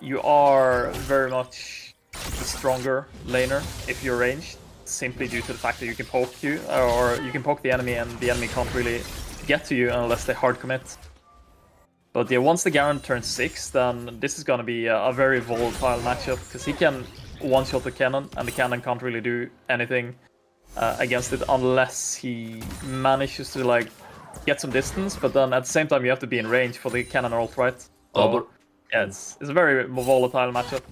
you are very much the stronger laner if you're ranged, simply due to the fact that you can poke you, or you can poke the enemy and the enemy can't really get to you unless they hard commit. But yeah, once the Garen turns 6, then this is going to be a very volatile matchup, because he can one-shot the cannon, and the cannon can't really do anything against it unless he manages to like get some distance, but then at the same time you have to be in range for the cannon ult, right? So, yeah, it's a very volatile matchup.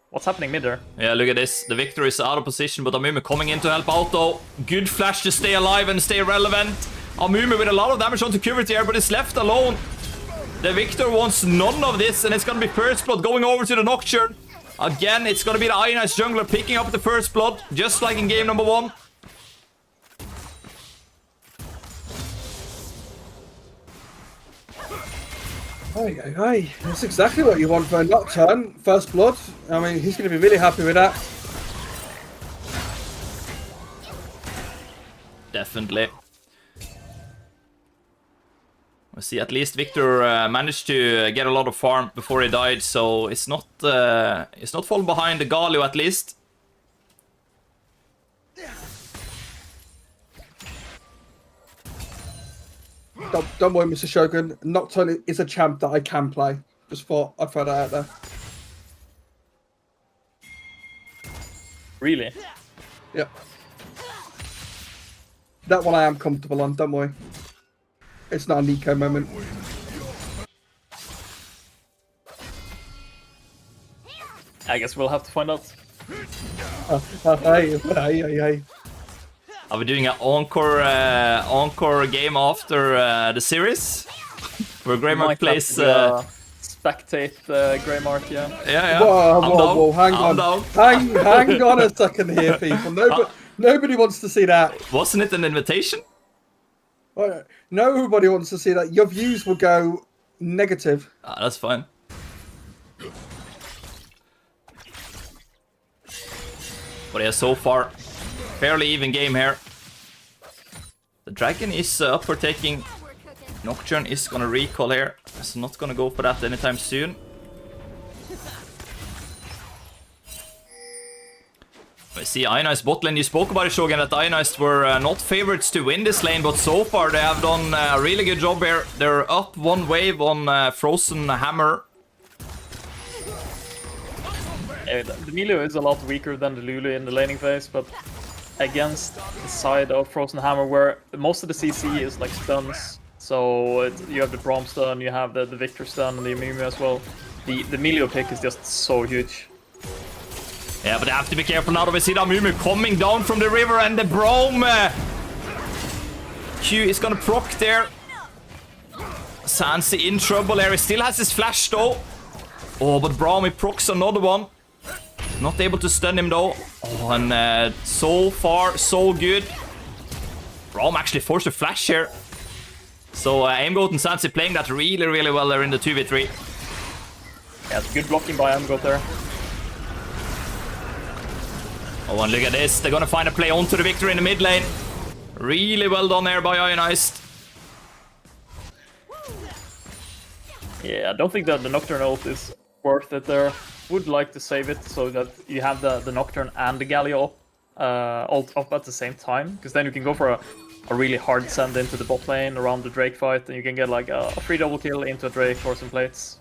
What's happening mid there? Yeah, look at this. The Victor is out of position, but Amumu coming in to help out though. Good flash to stay alive and stay relevant. Amumu with a lot of damage onto Cuvert here, but is left alone. The Victor wants none of this, and it's gonna be first blood going over to the Nocturne. Again, it's gonna be the Ionized jungler picking up the first blood, just like in game number 1. Hey, that's exactly what you want for a Nocturne. First blood. I mean, he's going to be really happy with that. Definitely. We see at least Victor managed to get a lot of farm before he died, so it's not falling behind the Galio at least. Don't worry, Mr. Shogun. Nocturne is a champ that I can play. Just thought I'd throw that out there. Really? Yep. That one I am comfortable on, don't worry. It's not a Nico moment. I guess we'll have to find out. Hey. Are we doing an encore game after the series? Where Greymark plays... spectate Greymark, yeah. Yeah. Whoa, hang on. Hang on a second here, people. Nobody wants to see that. Wasn't it an invitation? Nobody wants to see that. Your views will go negative. That's fine. But yeah, so far, fairly even game here. The Dragon is up for taking. Nocturne is gonna recall here, so not gonna go for that anytime soon. We see Ionized bot lane. You spoke about it, Shogun, that Ionized were not favorites to win this lane, but so far they have done a really good job here. They're up one wave on Fråsen Hammar. The Milio is a lot weaker than the Lulu in the laning phase, but against the side of Fråsen Hammar, where most of the CC is like stuns, so you have the Braum stun, you have the Victor stun, and the Amumu as well. The Milio pick is just so huge. Yeah, but they have to be careful now that we see the Amumu coming down from the river, and the Braum Q is gonna proc there. Sansi in trouble here. He still has his flash though. Oh, but Braum, he procs another one. Not able to stun him though. Oh, and so far, so good. Braum actually forced a flash here. So Aimgoat and Sansi playing that really, really well there in the 2v3. Yeah, it's good blocking by Aimgoat there. Oh, and look at this. They're gonna find a play onto the victory in the mid lane. Really well done there by Ionized. Yeah, I don't think that the Nocturne ult is worth it there. Would like to save it so that you have the Nocturne and the Galio ult up at the same time, because then you can go for a really hard send into the bot lane around the Drake fight, and you can get like a free double kill into a Drake or some plates.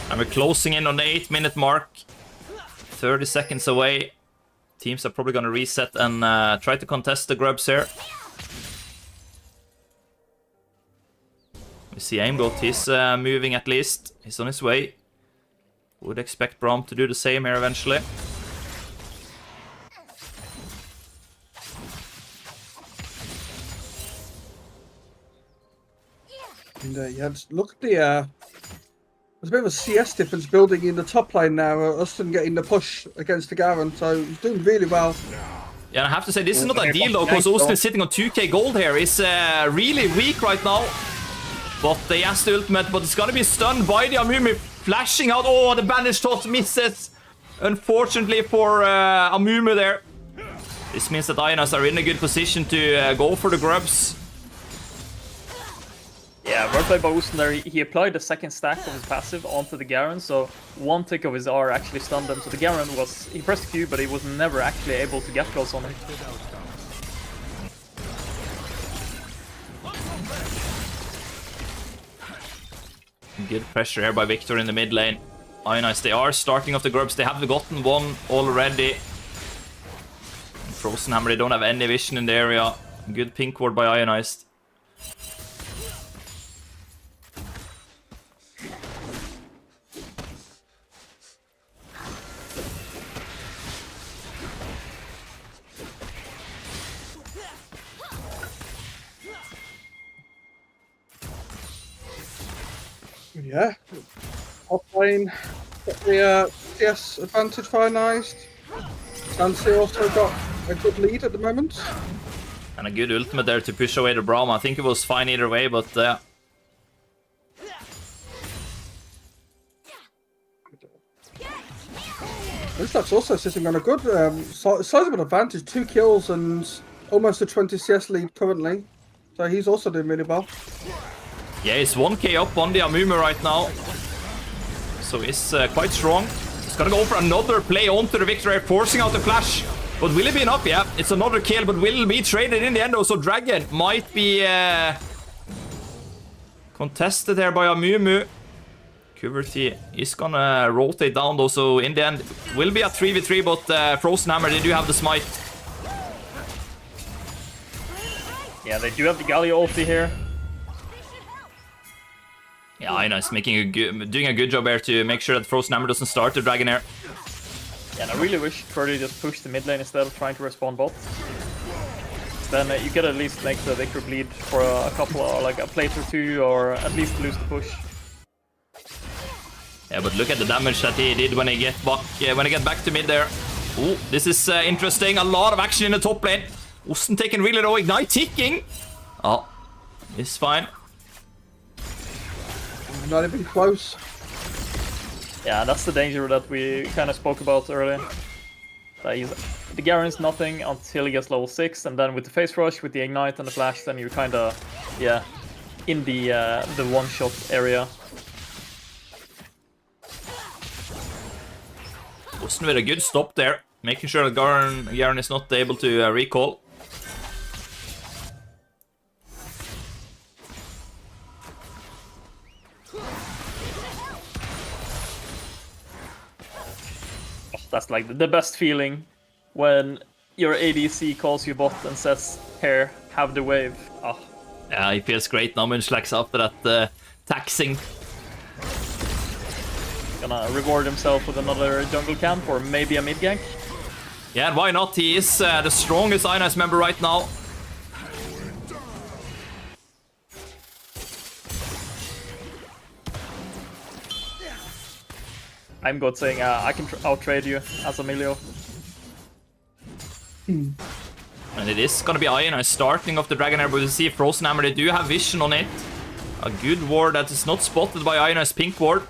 And we're closing in on the 8-minute mark. 30 seconds away. Teams are probably going to reset and try to contest the grubs here. We see Aimgoat, he's moving at least. He's on his way. Would expect Braum to do the same here eventually. And yeah, look at the there's a bit of a CS difference building in the top lane now. Austin getting the push against the Garen, so he's doing really well. Yeah, and I have to say, this is not ideal though, because Austin is sitting on 2k gold here. He's really weak right now. But he has the ultimate, but it's gonna be stunned by the Amumu flashing out. Oh, the bandage toss misses. Unfortunately for Amumu there. This means that Ionized are in a good position to go for the grubs. Yeah, well played by Austin there. He applied the second stack of his passive onto the Garen, so one tick of his R actually stunned him. So the Garen he pressed Q, but he was never actually able to get close on him. Good pressure here by Victor in the mid lane. Ionized, they are starting off the grubs. They have gotten one already. Fråsen Hammar, they don't have any vision in the area. Good pink ward by Ionized. Yeah, top lane, got the CS advantage for Ionized. Nancy also got a good lead at the moment. And a good ultimate there to push away the Braum. I think it was fine either way, but This also sitting on a good sizable advantage, 2 kills and almost a 20 CS lead currently. So he's also doing really well. yeah, he's 1k up on the Amumu right now. So he's quite strong. He's gonna go for another play onto the victory, forcing out the flash. But will it be enough? Yeah, it's another kill, but will be traded in the end. So Dragon might be contested here by Amumu. QVRT is gonna rotate down though, so in the end, will be a 3v3, but Fråsen Hammar, they do have the smite. Yeah, they do have the Galio ulti here. Yeah, Ionized making doing a good job here to make sure that Fråsen Hammar doesn't start the Dragonair. Yeah, and I really wish Freddy just pushed the mid lane instead of trying to respawn bot. Then you could at least make the Victor bleed for a couple, or like a plate or two, or at least lose the push. Yeah, but look at the damage that he did when he get back to mid there. Oh, this is interesting. A lot of action in the top lane. Osten taking really low. Ignite ticking. Oh, it's fine. Not even close. Yeah, that's the danger that we kind of spoke about earlier. The Garen is nothing until he gets level 6, and then with the face rush, with the ignite and the flash, then you're kind of, yeah, in the one-shot area. Osten with a good stop there, making sure that Garen is not able to recall. That's like the best feeling when your ADC calls you bot and says, "Here, have the wave." Oh. Yeah, he feels great now, Munchlax, after that taxing. Gonna reward himself with another jungle camp or maybe a mid gank. Yeah, and why not? He is the strongest Ionized member right now. I'm good saying I can out-trade you as Emilio. And it is gonna be Ionized starting off the Dragonair, but we see Fråsen Hammar, they do have vision on it. A good ward that is not spotted by Ionized pink ward.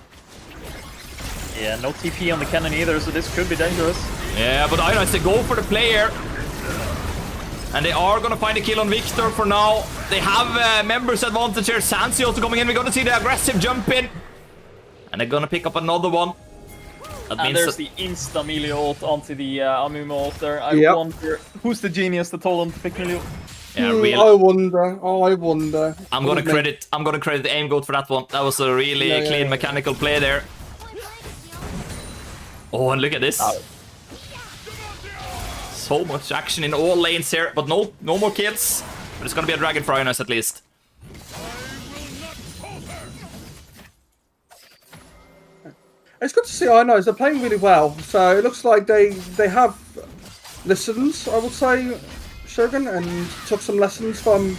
Yeah, no TP on the cannon either, so this could be dangerous. Yeah, but Ionized, they go for the player. And they are gonna find a kill on Victor for now. They have members advantage here. Sansi also coming in. We're gonna see the aggressive jump in. And they're gonna pick up another one. That And means there's the insta-melee ult onto the Amumu ult there. I wonder, who's the genius that told him to pick melee? yeah, I wonder. I'm gonna credit the aim goat for that one. That was a really clean mechanical play there. Oh, and look at this. So much action in all lanes here, but no more kills. But it's gonna be a dragon for Ionized at least. It's good to see Ionized. They're playing really well. So it looks like they have lessons, I would say, Shogun, and took some lessons from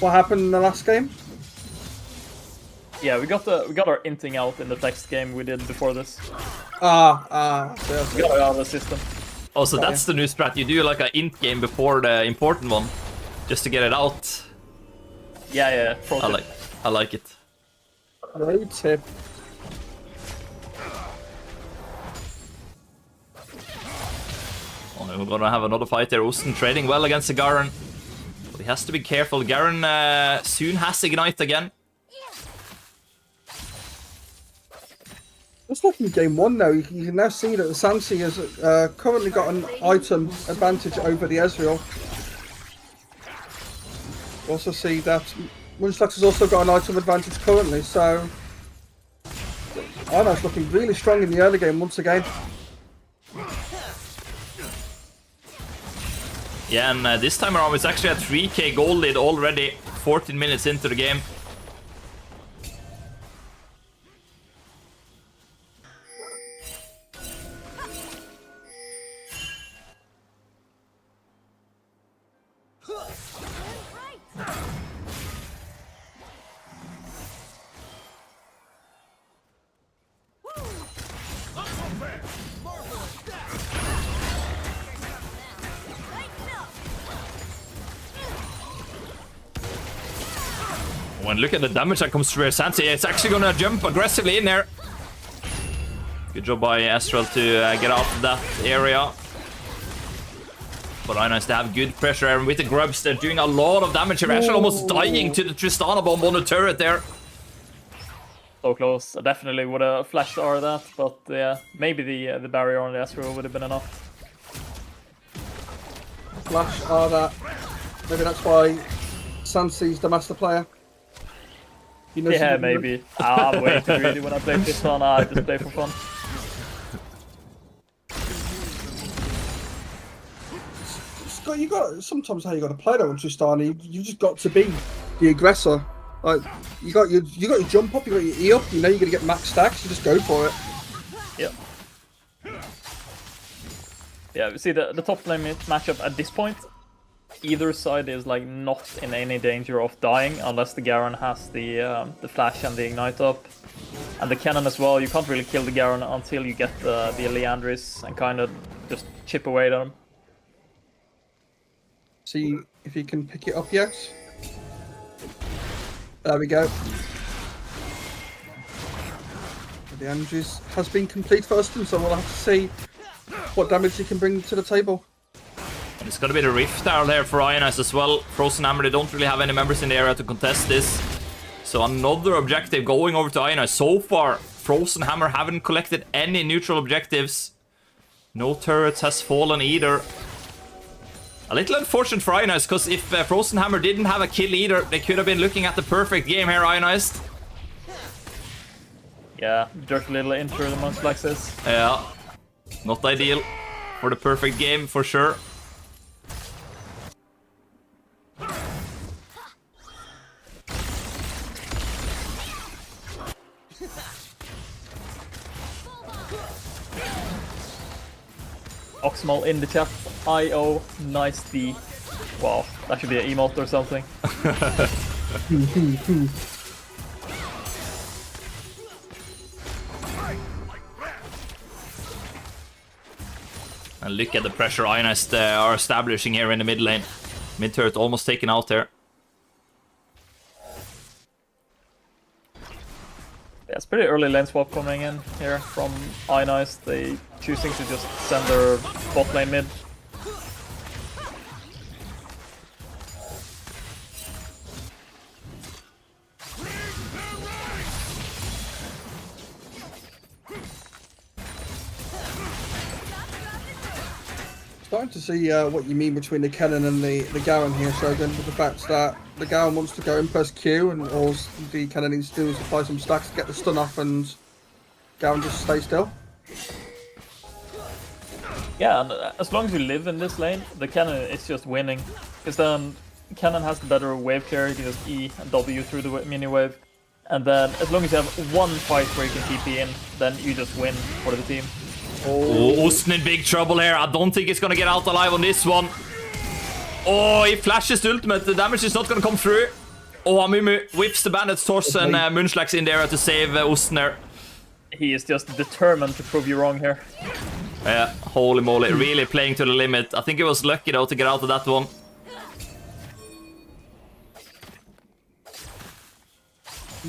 what happened in the last game. Yeah, we got our inting out in the next game we did before this. We We got it out of the system. Oh, so that's the new strat. You do like an int game before the important one, just to get it out. Yeah. I like it. Great tip. Oh, we're gonna have another fight there. Osten trading well against the Garen. But he has to be careful. Garen soon has Ignite again. Just like in game 1 now, you can now see that the Sansi has currently got an item advantage over the Ezreal. You also see that Moonslax has also got an item advantage currently, so Ionized looking really strong in the early game once again. Yeah, and this time around it's actually a 3k goal lead already, 14 minutes into the game. When look at the damage that comes through Sansi, it's actually gonna jump aggressively in there. Good job by Astral to get out of that area. But Ionized, they have good pressure, and with the grubs, they're doing a lot of damage here. Astral almost dying to the Tristana bomb on the turret there. So close. I definitely would have flashed R that, but yeah, maybe the barrier on the Astro would have been enough. Flash are that. Maybe that's why Sansi's the master player. He knows Yeah, maybe. I'm way too greedy when I play Tristana. I just play for fun. You got sometimes how you got to play though in Tristana. You just got to be the aggressor. Like you got your jump up, you got your E up. You know you're gonna get max stacks. You just go for it. Yep. Yeah, we see the top lane matchup at this point. Either side is like not in any danger of dying unless the Garen has the flash and the ignite up, and the cannon as well. You can't really kill the Garen until you get the Leandris and kind of just chip away at him. See if you can pick it up yet. There we go. The Andrews has been complete for Austin, so we'll have to see what damage he can bring to the table. And it's gonna be the Rift Arrow there for Ionized as well. Frozen Hammer, they don't really have any members in the area to contest this. So another objective going over to Ionized. So far, Frozen Hammer haven't collected any neutral objectives. No turrets has fallen either. A little unfortunate for Ionized, because if Frozen Hammer didn't have a kill either, they could have been looking at the perfect game here, Ionized. Yeah, just a little intro the Moonslaxes. Yeah, not ideal for the perfect game for sure. Oxmal in the chat. IO, nice D. Wow, that should be an emote or something. And look at the pressure Ionized are establishing here in the mid lane. Mid turret almost taken out there. Yeah, it's pretty early lane swap coming in here from Ionized. They choosing to just send their bot lane mid. Starting to see what you mean between the Kennen and the Garen here, Shogun, with the fact that the Garen wants to go in press Q, and all the Kennen needs to do is apply some stacks to get the stun off, and Garen just stay still. Yeah, and as long as you live in this lane, the Cannon is just winning. Because then Cannon has the better wave carry, you can just E and W through the mini wave. And then as long as you have one fight where you can TP in, then you just win for the team. Oh, Osten in big trouble here. I don't think he's gonna get out alive on this one. Oh, he flashes the ultimate. The damage is not gonna come through. Oh, Amumu whips the bandits, Tors and Munchlax in there to save Osten there. He is just determined to prove you wrong here. Yeah, holy moly, really playing to the limit. I think he was lucky though to get out of that one.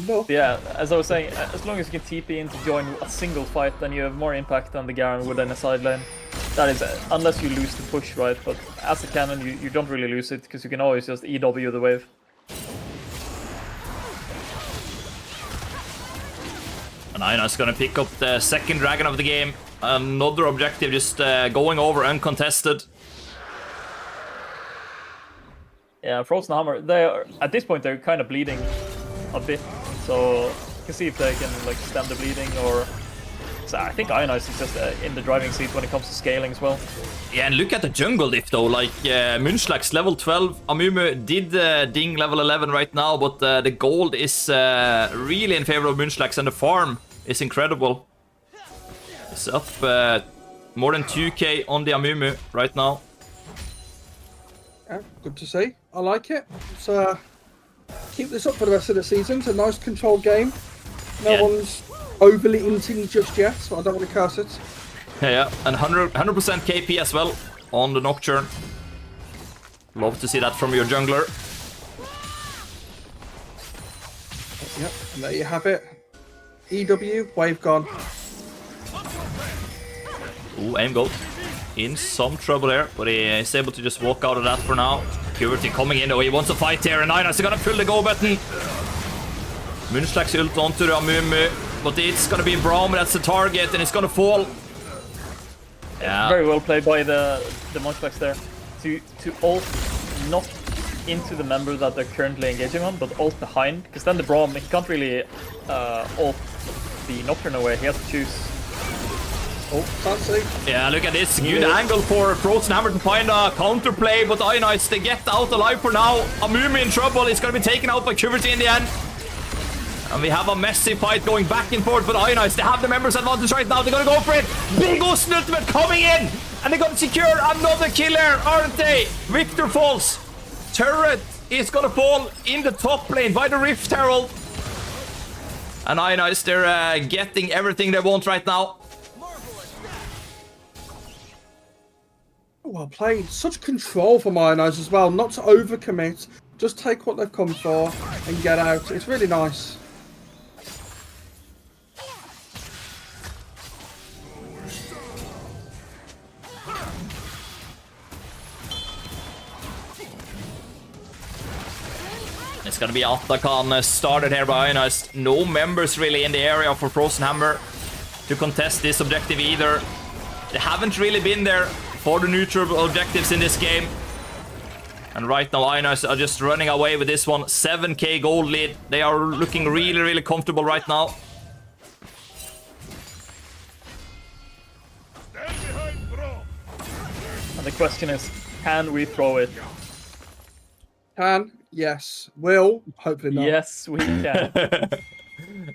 No. Yeah, as I was saying, as long as you can TP in to join a single fight, then you have more impact than the Garen would in a side lane. That is, unless you lose the push, right? But as a Cannon, you don't really lose it, because you can always just EW the wave. And Aina's gonna pick up the second dragon of the game. Another objective just going over uncontested. Yeah, Fråsen and Hammar, they are, at this point, they're kind of bleeding a bit. So you can see if they can like stem the bleeding, or so I think Ionized is just in the driving seat when it comes to scaling as well. Yeah, and look at the jungle diff though. Like Munchlax level 12, Amumu did ding level 11 right now, but the gold is really in favor of Munchlax, and the farm is incredible. It's up more than 2k on the Amumu right now. Yeah, good to see. I like it. So keep this up for the rest of the season. It's a nice controlled game. No one's overly inting just yet, so I don't want to curse it. Yeah, and 100% KP as well on the Nocturne. Love to see that from your jungler. Yep, and there you have it. EW, wave gone. Ooh, aim gold. In some trouble here, but he is able to just walk out of that for now. Purity coming in, though. He wants to fight here, and Ionized is gonna pull the go button. Munchlax ult onto the Amumu, but it's gonna be Braum, that's the target, and it's gonna fall. Yeah. Very well played by the Munchlax there. To ult not into the member that they're currently engaging on, but ult behind, because then the Braum, he can't really ult the Nocturne away, he has to choose. Oh, fancy. Yeah, look at this. Good angle for Fråsen Hammer to find a counterplay, but Ionized, they get out alive for now. Amumu in trouble. It's going to be taken out by Puberty in the end. And we have a messy fight going back and forth, but Ionized, they have the members advantage right now. They're going to go for it. Big Osten ultimate coming in. And they're going to secure another killer, aren't they? Victor falls. Turret is going to fall in the top lane by the Rift Herald. And Ionized, they're getting everything they want right now. Well played. Such control from Ionized as well. Not to overcommit. Just take what they've come for and get out. It's really nice. It's gonna be Atakan started here by Ionized. No members really in the area for Frozen Hammer to contest this objective either. They haven't really been there for the neutral objectives in this game. And right now Ionized are just running away with this one. 7k gold lead. They are looking really, really comfortable right now. And the question is, can we throw it? Can, yes. Will, hopefully not. Yes, we can.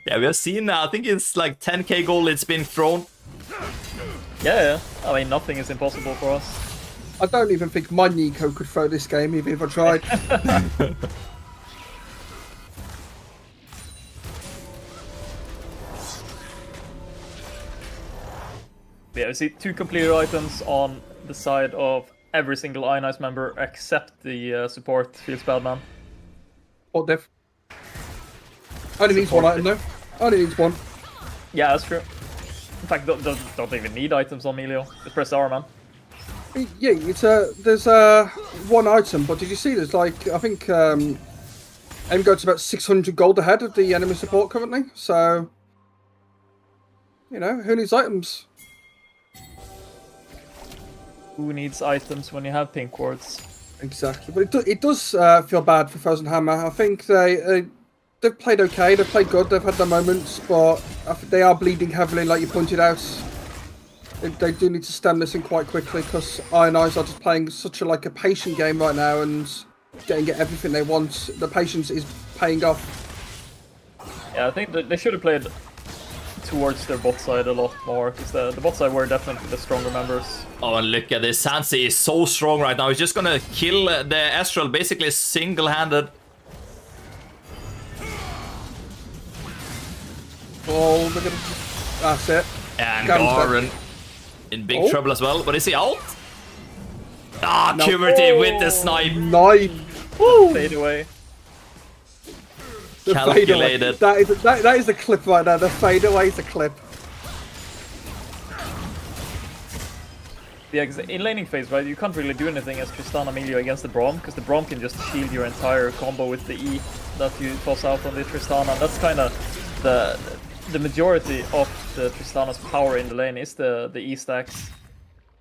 Yeah, we have seen, I think it's like 10k gold it's been thrown. Yeah, I mean, nothing is impossible for us. I don't even think my Nico could throw this game, even if I tried. Yeah, we see 2 completed items on the side of every single Ionized member except the support Field Spellman. What diff? Only needs one item though. Only needs one. Yeah, that's true. In fact, don't even need items on Melio. Just press R, man. Yeah, there's one item, but did you see there's like, I think aim goes about 600 gold ahead of the enemy support currently, so you know, who needs items? Who needs items when you have pink wards? Exactly, but it does feel bad for Fråsen Hammar. I think they've played okay, they've played good, they've had their moments, but I think they are bleeding heavily, like you pointed out. They do need to stem this in quite quickly because Ionized are just playing such a patient game right now and getting everything they want. The patience is paying off. Yeah, I think they should have played towards their bot side a lot more because the bot side were definitely the stronger members. Oh, and look at this. Sansi is so strong right now. He's just gonna kill the Astral basically single-handed. Oh, look at that's it. And Garen in big trouble as well. But is he out? Ah, no. Puberty with the snipe. Knife. Fade away. The calculated. That is a clip right there. The fade away is a clip. Yeah, because in laning phase, right, you can't really do anything as Tristana Melio against the Braum, because the Braum can just shield your entire combo with the E that you toss out on the Tristana. That's kind of the majority of the Tristana's power in the lane is the E stacks.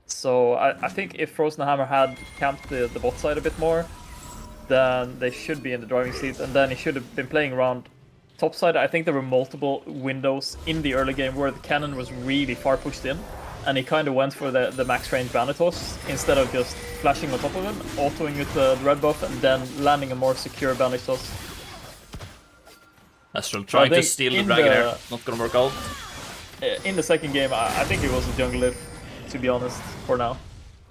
So I think if Fråsen Hammar had camped the bot side a bit more, then they should be in the driving seat, and then he should have been playing around top side. I think there were multiple windows in the early game where the cannon was really far pushed in, and he kind of went for the max range banner toss instead of just flashing on top of him, autoing with the red buff, and then landing a more secure bandage toss. Astral trying to steal the dragon here. Not gonna work out. In the second game, I think it was a jungle lift, to be honest, for now.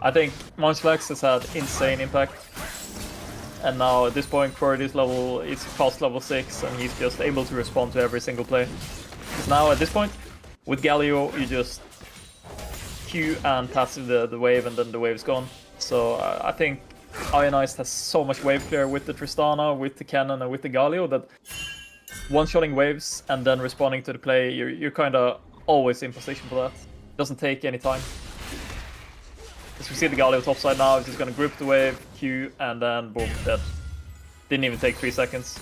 I think Munchflex has had insane impact. And now at this point, for this level, it's past level 6, and he's just able to respond to every single play. Because now at this point, with Galio, you just Q and passive the wave, and then the wave's gone. So I think Ionized has so much wave clear with the Tristana, with the cannon, and with the Galio that one-shotting waves and then responding to the play, you're kind of always in position for that. It doesn't take any time. As we see the Galio topside now, he's just gonna grip the wave, Q, and then boom, dead. Didn't even take 3 seconds.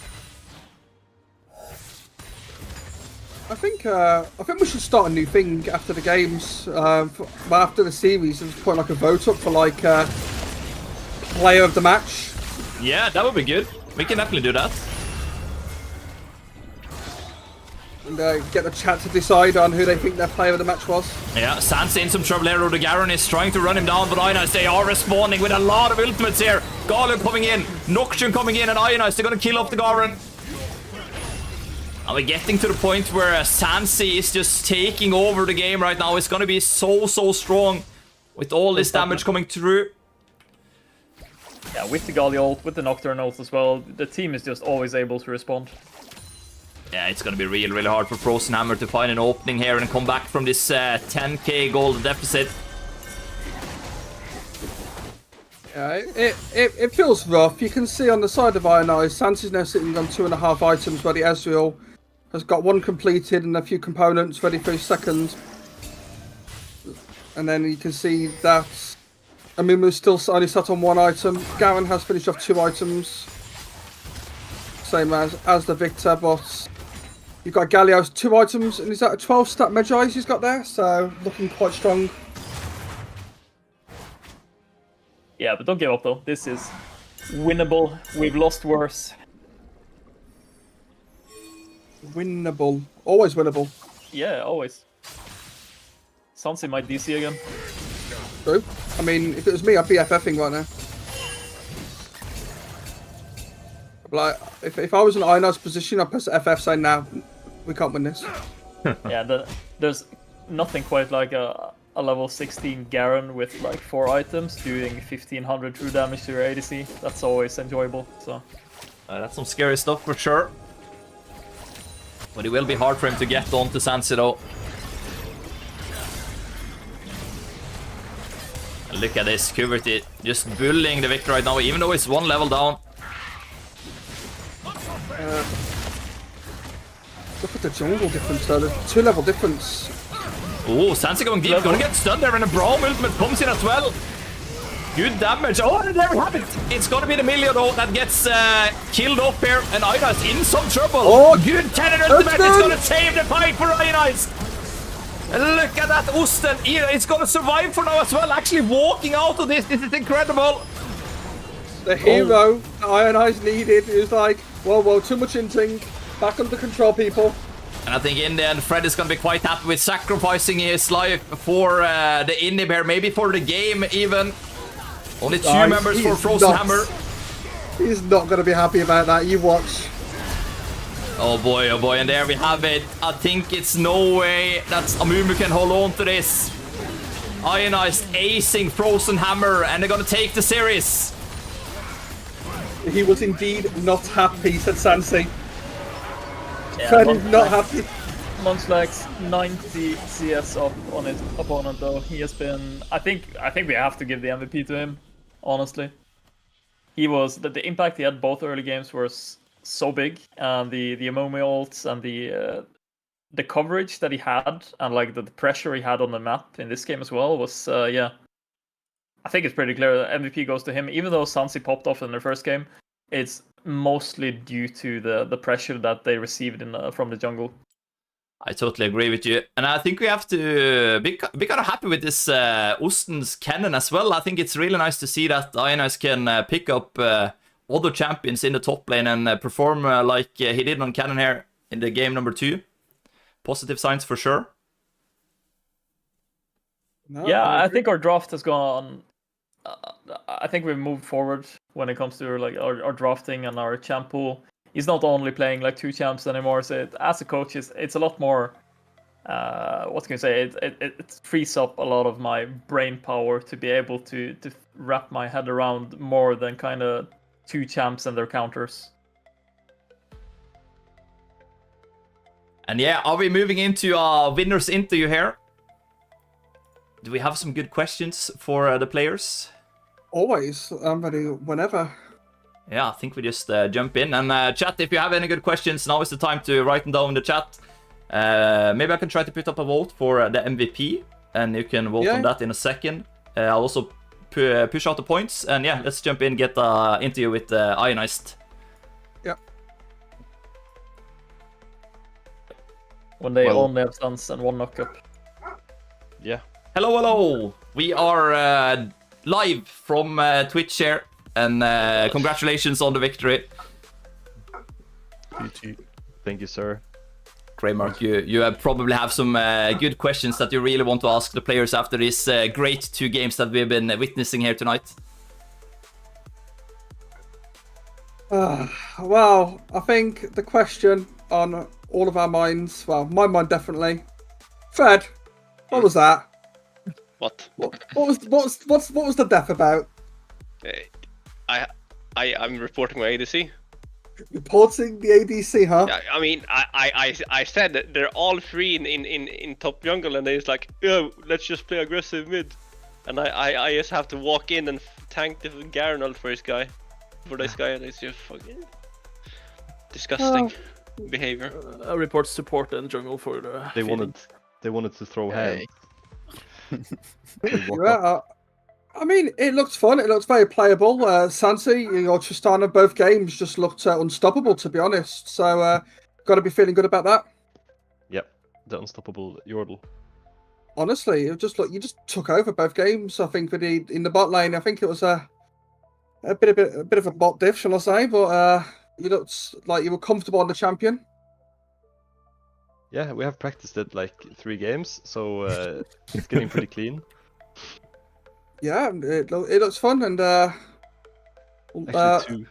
I think we should start a new thing after the games. After the series, just put like a vote up for like player of the match. Yeah, that would be good. We can definitely do that. And get the chat to decide on who they think their player of the match was. Yeah, Sansa in some trouble here. The Garen is trying to run him down, but Ionized, they are responding with a lot of ultimates here. Galio coming in, Nocturne coming in, and Ionized, they're going to kill off the Garen. And we're getting to the point where Sansa is just taking over the game right now. It's going to be so strong with all this damage coming through. Yeah, with the Galio ult, with the Nocturne ult as well, the team is just always able to respond. Yeah, it's going to be really hard for Fråsen Hammar to find an opening here and come back from this 10k gold deficit. Yeah, it feels rough. You can see on the side of Ionized, Sansa's now sitting on 2.5 items, where the Ezreal has got one completed and a few components ready for his second. And then you can see that Amumu's still only sat on 1 item. Garen has finished off 2 items. Same as the Victor, but you've got Galio's 2 items, and is that a 12 stat Magi he's got there? So looking quite strong. Yeah, but don't give up though. This is winnable. We've lost worse. Winnable. Always winnable. Yeah, always. Sansa might DC again. True. I mean, if it was me, I'd be FFing right now. Like, if I was in Ionized position, I'd press FF saying, "Now, we can't win this." Yeah, there's nothing quite like a level 16 Garen with like 4 items doing 1500 true damage to your ADC. That's always enjoyable. So that's some scary stuff for sure. But it will be hard for him to get onto Sansa though. And look at this, Kuberty just bullying the Victor right now, even though it's 1 level down. Look at the jungle difference though. There's 2-level difference. Oh, Sansa going deep, gonna get stunned there, and a Braum ultimate comes in as well. Good damage. Oh, and there we have it. It's gonna be the Milio though that gets killed off here, and Ionized in some trouble. Oh, good cannon ultimate. It's gonna save the fight for Ionized. Look at that Osten. It's gonna survive for now as well. Actually walking out of this. This is incredible. The hero that Ionized needed is like, whoa, too much inting. Back under control, people. And I think in the end, Fred is going to be quite happy with sacrificing his life for the inhib here, maybe for the game even. Only 2 members for Fråsen Hammar. He's not going to be happy about that, you watch. Oh boy, and there we have it. I think it's no way that Amumu can hold on to this. Ionized acing Fråsen Hammar, and they're going to take the series. He was indeed not happy, said Sansi. Yeah, Fred is not happy. Munchlax's 90 CS up on his opponent though. He has been. I think we have to give the MVP to him. Honestly, he was the impact he had both early games was so big, and the Amomi ults and the coverage that he had, and like the pressure he had on the map in this game as well was yeah. I think it's pretty clear that MVP goes to him, even though Sansi popped off in their first game. It's mostly due to the pressure that they received from the jungle. I totally agree with you. And I think we have to be kind of happy with this Osten's cannon as well. I think it's really nice to see that Ionized can pick up other champions in the top lane and perform like he did on cannon here in the game number 2. Positive signs for sure. No, yeah, I think our draft has gone. I think we've moved forward when it comes to like our drafting and our champ pool. He's not only playing like 2 champs anymore. So as a coach, it's a lot more. What can I say? It frees up a lot of my brain power to be able to wrap my head around more than kind of 2 champs and their counters. And yeah, are we moving into our winners interview here? Do we have some good questions for the players? Always. I'm ready whenever. Yeah, I think we just jump in. And chat, if you have any good questions, now is the time to write them down in the chat. Maybe I can try to put up a vote for the MVP, and you can vote on that in a second. I'll also push out the points. And yeah, let's jump in, get the interview with Ionized. Yeah. When they only have stuns and 1 knockup. Yeah. Hello. We are live from Twitch here, and congratulations on the victory. Thank you, sir. Greymark, you probably have some good questions that you really want to ask the players after these great 2 games that we've been witnessing here tonight. Well, I think the question on all of our minds, well, my mind definitely. Fred, what was that? What? What was the death about? I'm reporting my ADC. Reporting the ADC, huh? Yeah, I mean, I said that they're all 3 in top jungle, and they're like, oh, let's just play aggressive mid, and I just have to walk in and tank the Garen for this guy, and it's just fucking disgusting behavior. I report support and jungle for the. They wanted to throw hands. Yeah, I mean, it looked fun. It looked very playable. Sansi, Tristana, both games just looked unstoppable, to be honest. So, got to be feeling good about that. Yep, the unstoppable Yordle. Honestly, it just you just took over both games. I think in the bot lane, I think it was a bit of a bot diff, shall I say? But you looked like you were comfortable on the champion. Yeah, we have practiced it like 3 games, so it's getting pretty clean. Yeah, it looks fun, and Actually,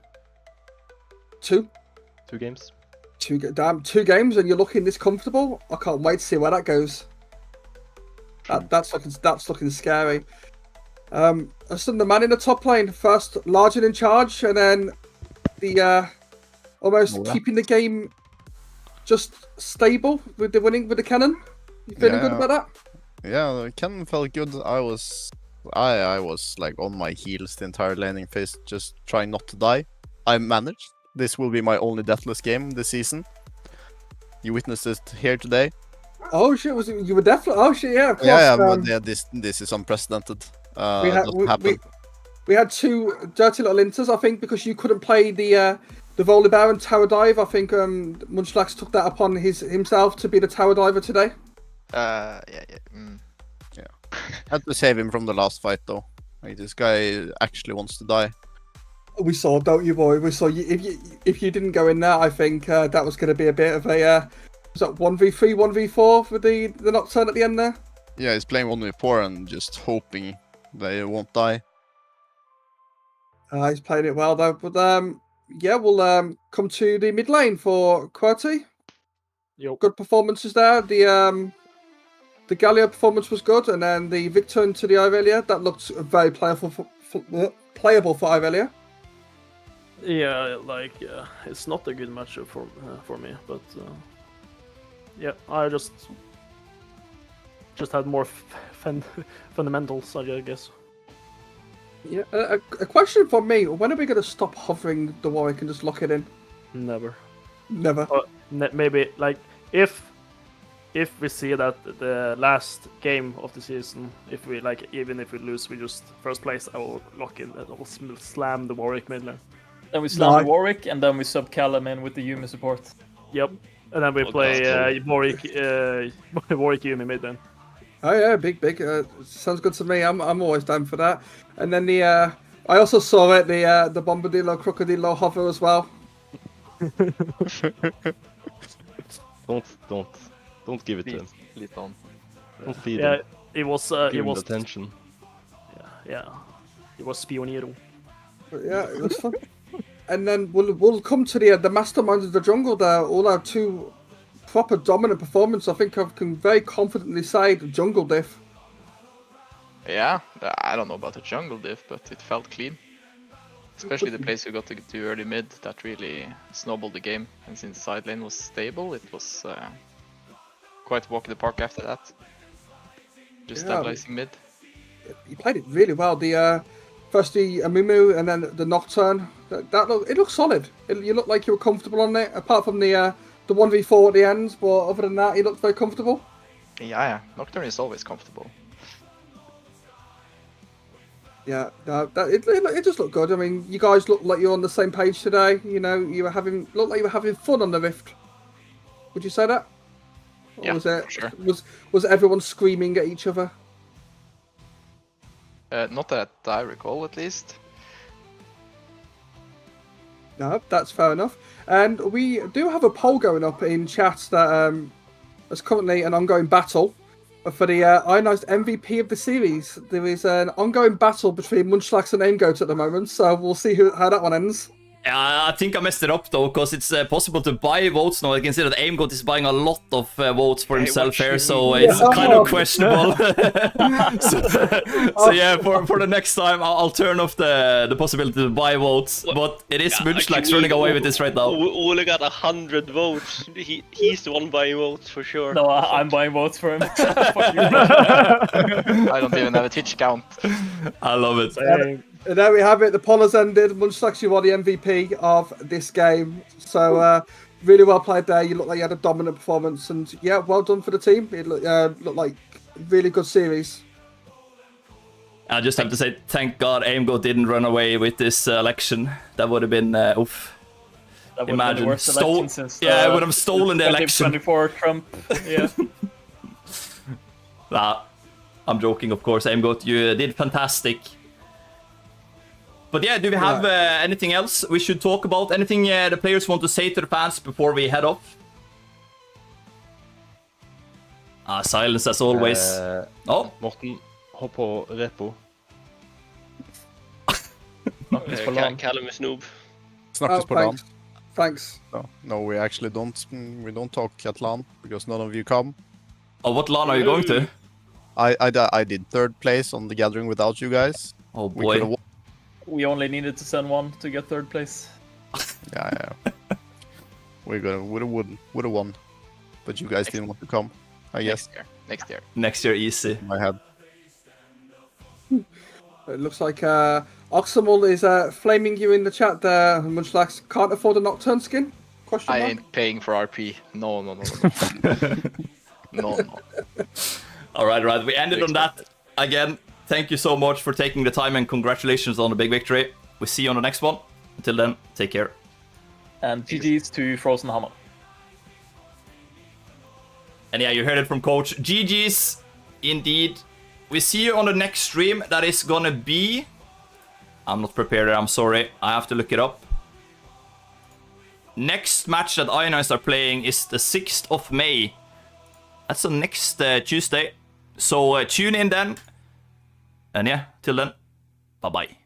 2 games. 2 games, and you're looking this comfortable. I can't wait to see where that goes. That's looking scary. The man in the top lane first, large and in charge, and then the almost keeping the game just stable with the cannon. You feeling good about that? Yeah, the cannon felt good. I was like on my heels the entire laning phase, just trying not to die. I managed. This will be my only deathless game this season. You witnessed it here today. Oh shit! Was it, you were definitely? Oh shit! Yeah, of course. Yeah, but yeah, this is unprecedented. we had Doesn't happen. we had 2 dirty little inters. I think because you couldn't play the volley bow and tower dive. I think Munchlax took that upon himself to be the tower diver today. Yeah. Had to save him from the last fight though. Like, this guy actually wants to die. We saw, don't you, boy? We saw you. If you didn't go in there, I think that was going to be a bit of a was that 1v3, 1v4 for the Nocturne at the end there. Yeah, he's playing 1v4 and just hoping they won't die. He's playing it well though. But yeah, we'll come to the mid lane for QWERTY. Yep. Good performances there. The Galio performance was good, and then the Victor into the Irelia, that looked very playable for Irelia. Yeah, like it's not a good matchup for me, but yeah, I just had more fundamentals, I guess. Yeah, a question for me: when are we going to stop hovering the Warwick and just lock it in? Never. Never. Maybe like if we see that the last game of the season, if we like, even if we lose, we just first place, I will lock in. I will slam the Warwick mid lane. Then we slam the Warwick, and then we sub Callum in with the Yumi support. Yep, and then we play Warwick Yumi mid then. Oh yeah, big. Sounds good to me. I'm always down for that. And then the I also saw it the Bombadillo Crocodilo hover as well. Don't give it to him. Lite on. Don't feed Yeah, him. it was. Give It him was. attention. Yeah. It was Spionero. But yeah, it was fun. And then we'll come to the masterminds of the jungle. There all have 2 proper dominant performances. I think I can very confidently say the jungle diff. Yeah, I don't know about the jungle diff, but it felt clean. Especially the place we got to get to early mid, that really snowballed the game. And since side lane was stable, it was quite a walk in the park after that. Just stabilizing mid. You played it really well. The first the Amumu and then the Nocturne. It looked solid. You looked like you were comfortable on it, apart from the 1v4 at the end. But other than that, you looked very comfortable. Yeah. Nocturne is always comfortable. Yeah, it just looked good. I mean, you guys looked like you're on the same page today. You know, looked like you were having fun on the Rift. Would you say that? Or Yeah, was it, for sure. Was everyone screaming at each other? Not that I recall, at least. No, that's fair enough. And we do have a poll going up in chat that is currently an ongoing battle for the Ionized MVP of the series. There is an ongoing battle between Munchlax and Aimgoat at the moment, so we'll see how that one ends. I think I messed it up though, because it's possible to buy votes now. I can see that Aimgoat is buying a lot of votes for himself here, so it's kind of questionable. so yeah, for the next time, I'll turn off the possibility to buy votes. But it is Munchlax running away with this right now. Ole got 100 votes. He's the one buying votes for sure. No, I'm buying votes for him. I don't even have a Twitch account. I love it. And there we have it. The poll has ended. Munchlax, you are the MVP of this game. So really well played there. You look like you had a dominant performance, and yeah, well done for the team. It looked like a really good series. I just have to say, thank God Aimgoat didn't run away with this election. That would have been oof. That would Imagine. have been the worst election since I would have stolen the election. 2024 Trump. Yeah. Nah, I'm joking, of course. Aimgoat, you did fantastic. But yeah, do we have anything else we should talk about? Anything the players want to say to the fans before we head off? Silence as always. Morten, hopp på repo. Snakkes på LAN. Callum is noob. Snakkes på LAN. Thanks. No, we actually don't. We don't talk at LAN because none of you come. Oh, what LAN are you going to? I did 3rd place on the gathering without you guys. Oh boy. We only needed to send one to get 3rd place. Yeah. Would have won, but you guys didn't want to come. I guess. Next year. Easy. In my head. It looks like Oxamal is flaming you in the chat there. Munchlax can't afford a Nocturne skin. Question I mark? ain't paying for RP. No. No. All right. We ended on that. Again, thank you so much for taking the time and congratulations on the big victory. We see you on the next one. Until then, take care. And GG's to Fråsen Hammar. And yeah, you heard it from Coach. GG's, indeed. We see you on the next stream. That is gonna be... I'm not prepared, I'm sorry. I have to look it up. Next match that Ionized are playing is the 6th of May. That's the next Tuesday. So tune in then. And yeah, till then, bye-bye.